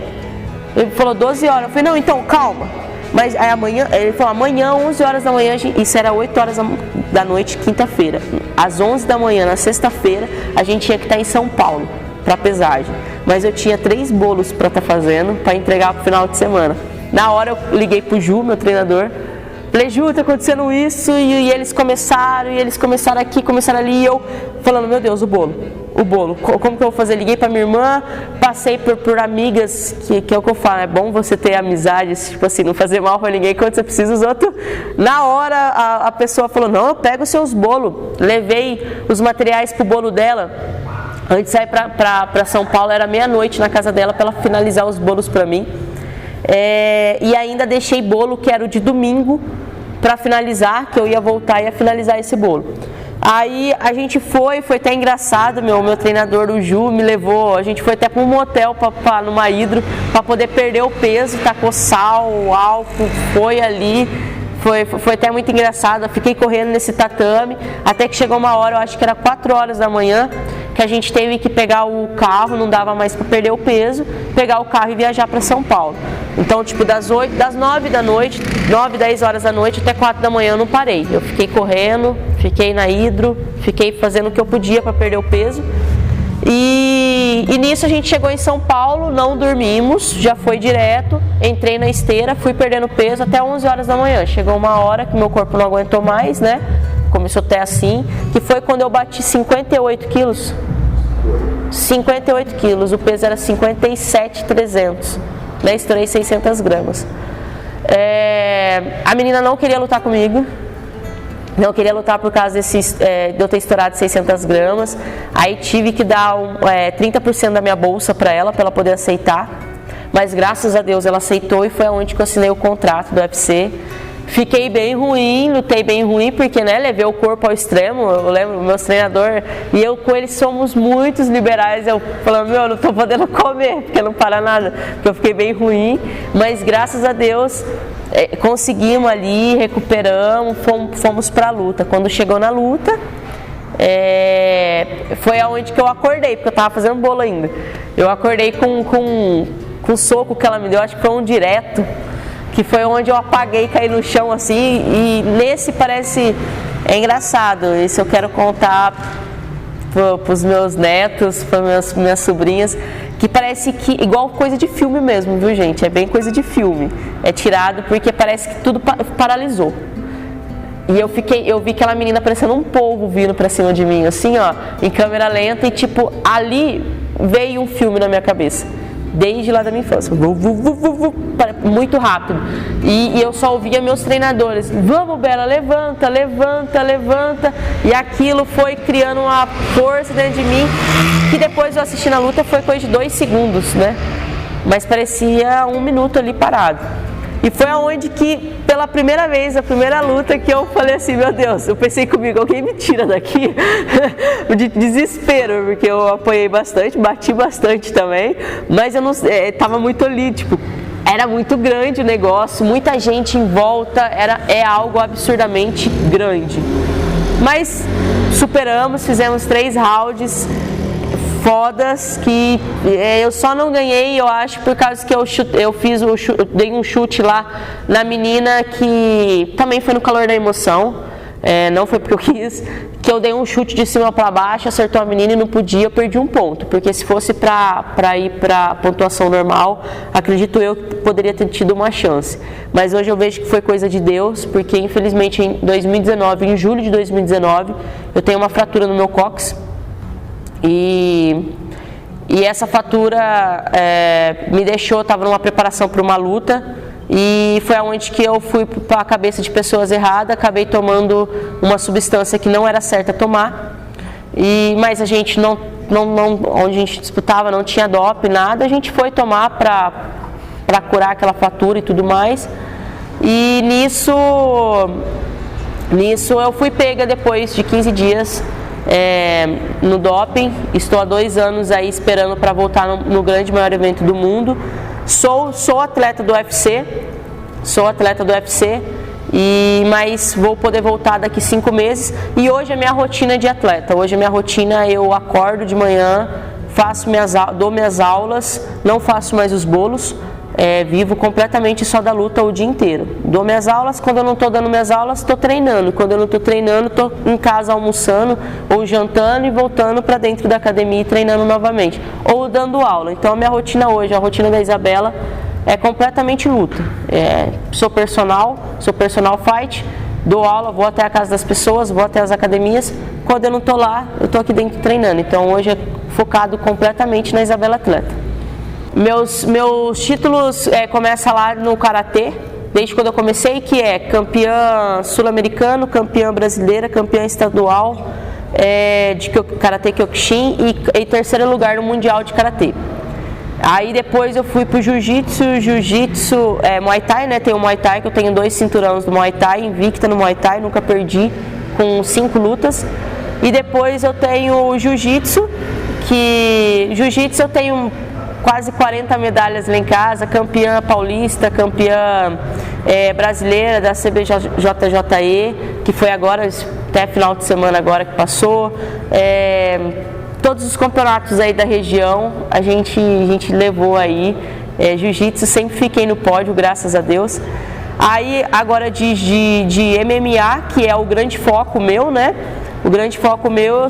C: Ele falou, 12 horas. Eu falei, não, então, calma. Mas aí amanhã, ele falou, amanhã, 11 horas da manhã, isso era 8 horas da noite, quinta-feira. Às 11 da manhã, na sexta-feira, a gente tinha que estar em São Paulo para pesagem. Mas eu tinha 3 bolos para estar fazendo, para entregar pro final de semana. Na hora eu liguei pro Ju, meu treinador, falei, Ju, tá acontecendo isso, e eles começaram aqui, começaram ali, e eu falando, meu Deus, o bolo, como que eu vou fazer? Liguei pra minha irmã, passei por amigas, que é o que eu falo, é bom você ter amizades, tipo assim, não fazer mal pra ninguém quando você precisa os outros. Na hora a pessoa falou, não, eu pego os seus bolos, levei os materiais pro bolo dela. Antes de sair pra São Paulo, era meia-noite na casa dela para ela finalizar os bolos pra mim. E ainda deixei bolo que era o de domingo para finalizar, que eu ia voltar e ia finalizar esse bolo. Aí a gente foi até engraçado, meu treinador, o Ju, me levou, a gente foi até para um motel, numa hidro, para poder perder o peso, tacou sal, álcool, foi ali, foi até muito engraçado, eu fiquei correndo nesse tatame, até que chegou uma hora, eu acho que era 4 horas da manhã, que que a gente teve que pegar o carro, não dava mais para perder o peso, pegar o carro e viajar para São Paulo. Então, tipo, das 9 da noite, 9, 10 horas da noite até 4 da manhã eu não parei. Eu fiquei correndo, fiquei na hidro, fiquei fazendo o que eu podia para perder o peso. E nisso a gente chegou em São Paulo, não dormimos, já foi direto, entrei na esteira, fui perdendo peso até 11 horas da manhã. Chegou uma hora que meu corpo não aguentou mais, né? Começou até assim, que foi quando eu bati 58 quilos. 58 quilos, o peso era 57.300, né? Estourei 600 gramas. A menina não queria lutar comigo. Não queria lutar por causa de eu ter estourado 600 gramas. Aí tive que dar 30% da minha bolsa para ela poder aceitar. Mas graças a Deus ela aceitou e foi onde que eu assinei o contrato do UFC. Fiquei bem ruim, lutei bem ruim, porque, né, levei o corpo ao extremo. Eu lembro, o meu treinador e eu com ele somos muito liberais. Eu falando, meu, eu não tô podendo comer, porque não para nada. Porque eu fiquei bem ruim, mas graças a Deus conseguimos ali, recuperamos, fomos pra luta. Quando chegou na luta, foi aonde que eu acordei, porque eu tava fazendo bolo ainda. Eu acordei com o soco que ela me deu, acho que foi um direto, que foi onde eu apaguei, caí no chão assim, e nesse parece, é engraçado, isso eu quero contar para os meus netos, para minhas sobrinhas, que parece que, igual coisa de filme mesmo, viu gente, é bem coisa de filme, é tirado porque parece que tudo paralisou. E eu vi aquela menina parecendo um polvo vindo pra cima de mim, assim ó, em câmera lenta, e tipo, ali veio um filme na minha cabeça. Desde lá da minha infância, muito rápido, e eu só ouvia meus treinadores, vamos Bela, levanta, levanta, levanta, e aquilo foi criando uma força dentro de mim, que depois eu assisti na luta foi coisa de 2 segundos, né, mas parecia 1 minuto ali parado. E foi aonde que, pela primeira vez, a primeira luta, que eu falei assim, meu Deus, eu pensei comigo, alguém me tira daqui, de desespero, porque eu apoiei bastante, bati bastante também, mas eu não, tava muito ali, tipo, era muito grande o negócio, muita gente em volta, é algo absurdamente grande. Mas superamos, fizemos 3 rounds, fodas, que eu só não ganhei, eu acho, por causa que eu dei um chute lá na menina, que também foi no calor da emoção, não foi porque eu quis, que eu dei um chute de cima para baixo, acertou a menina e não podia, eu perdi 1 ponto, porque se fosse para ir para pontuação normal, acredito eu que poderia ter tido uma chance, mas hoje eu vejo que foi coisa de Deus, porque infelizmente em 2019, em julho de 2019, eu tenho uma fratura no meu cóccix. E essa fratura me deixou, estava numa preparação para uma luta, e foi aonde que eu fui para a cabeça de pessoas erradas, acabei tomando uma substância que não era certa tomar, mas a gente não, onde a gente disputava não tinha doping, nada, a gente foi tomar para curar aquela fratura e tudo mais, e nisso eu fui pega depois de 15 dias, no doping. Estou há 2 anos aí esperando para voltar no grande maior evento do mundo. Sou atleta do UFC, mas vou poder voltar daqui 5 meses. E hoje é minha rotina de atleta. Hoje é minha rotina, eu acordo de manhã, dou minhas aulas, não faço mais os bolos. Vivo completamente só da luta o dia inteiro. Dou minhas aulas, quando eu não estou dando minhas aulas, estou treinando. Quando eu não estou treinando, estou em casa almoçando ou jantando e voltando para dentro da academia e treinando novamente. Ou dando aula. Então a minha rotina hoje, a rotina da Isabela, é completamente luta. Sou personal fight, dou aula, vou até a casa das pessoas, vou até as academias. Quando eu não estou lá, eu estou aqui dentro treinando. Então hoje é focado completamente na Isabela Atleta. Meus títulos começam lá no Karatê, desde quando eu comecei, que é campeã sul-americano, campeã brasileira, campeã estadual de Karatê Kyokushin e 3º lugar no Mundial de Karatê. Aí depois eu fui pro Jiu-Jitsu, Muay Thai, né? Tem o Muay Thai, que eu tenho 2 cinturões do Muay Thai, invicta no Muay Thai, nunca perdi, com 5 lutas. E depois eu tenho o Jiu-Jitsu, eu tenho quase 40 medalhas lá em casa, campeã paulista, campeã brasileira da CBJJE, que foi agora, até final de semana agora que passou, todos os campeonatos aí da região, a gente levou aí. Jiu-jitsu, sempre fiquei no pódio, graças a Deus. Aí, agora de MMA, que é o grande foco meu, né? O grande foco meu,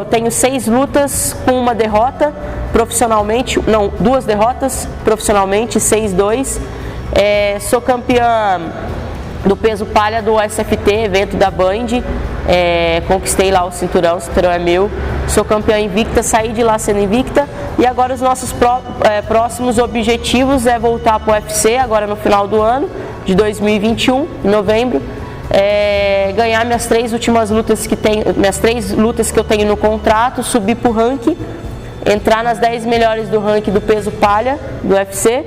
C: tenho 6 lutas com uma derrota profissionalmente, não, 2 derrotas profissionalmente, 6-2. Sou campeã do peso palha do SFT, evento da Band, conquistei lá o cinturão é meu. Sou campeã invicta, saí de lá sendo invicta. E agora os nossos próximos objetivos é voltar para o UFC, agora no final do ano, de 2021, em novembro. Ganhar minhas 3 últimas lutas minhas 3 lutas que eu tenho no contrato, subir para o ranking, entrar nas 10 melhores do ranking do peso palha do UFC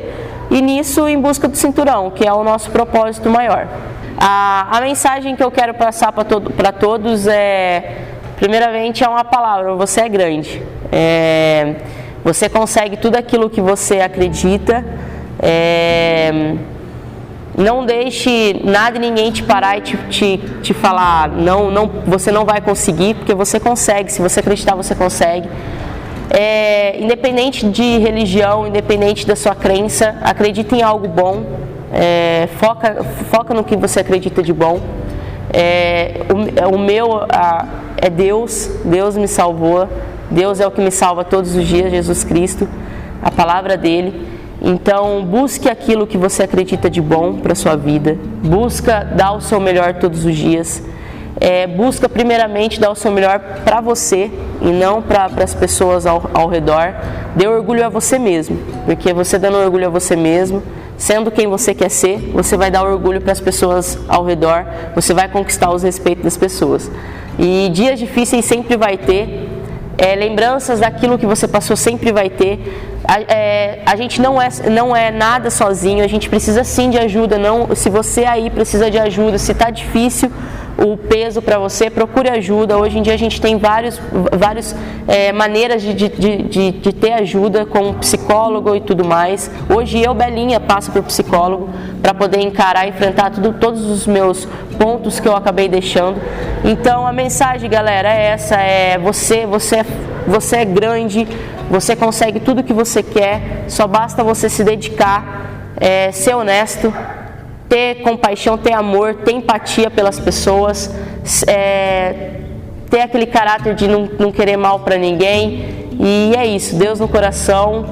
C: e nisso em busca do cinturão, que é o nosso propósito maior. A mensagem que eu quero passar para todos primeiramente é uma palavra: você é grande, você consegue tudo aquilo que você acredita. Não deixe nada e ninguém te parar e te falar, não, você não vai conseguir, porque você consegue. Se você acreditar, você consegue. Independente de religião, independente da sua crença, acredita em algo bom, foca no que você acredita de bom. O meu é Deus me salvou, Deus é o que me salva todos os dias, Jesus Cristo, a palavra dele. Então, busque aquilo que você acredita de bom para a sua vida, busca dar o seu melhor todos os dias, busca primeiramente dar o seu melhor para você e não para as pessoas ao redor. Dê orgulho a você mesmo, porque você dando orgulho a você mesmo, sendo quem você quer ser, você vai dar orgulho para as pessoas ao redor, você vai conquistar os respeitos das pessoas. E dias difíceis sempre vai ter, lembranças daquilo que você passou sempre vai ter. A gente não é nada sozinho, a gente precisa sim de ajuda. Se você aí precisa de ajuda, se está difícil o peso para você, procure ajuda. Hoje em dia a gente tem várias maneiras de ter ajuda, com psicólogo e tudo mais. Hoje eu, Belinha, passo por psicólogo para poder encarar e enfrentar todos os meus pontos que eu acabei deixando. Então a mensagem, galera, é essa: você é grande, você consegue tudo que você quer, só basta você se dedicar, ser honesto, ter compaixão, ter amor, ter empatia pelas pessoas, ter aquele caráter de não querer mal para ninguém. E é isso, Deus no coração,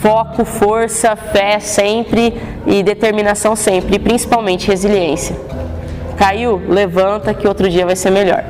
C: foco, força, fé sempre e determinação sempre, e principalmente resiliência. Caiu? Levanta que outro dia vai ser melhor.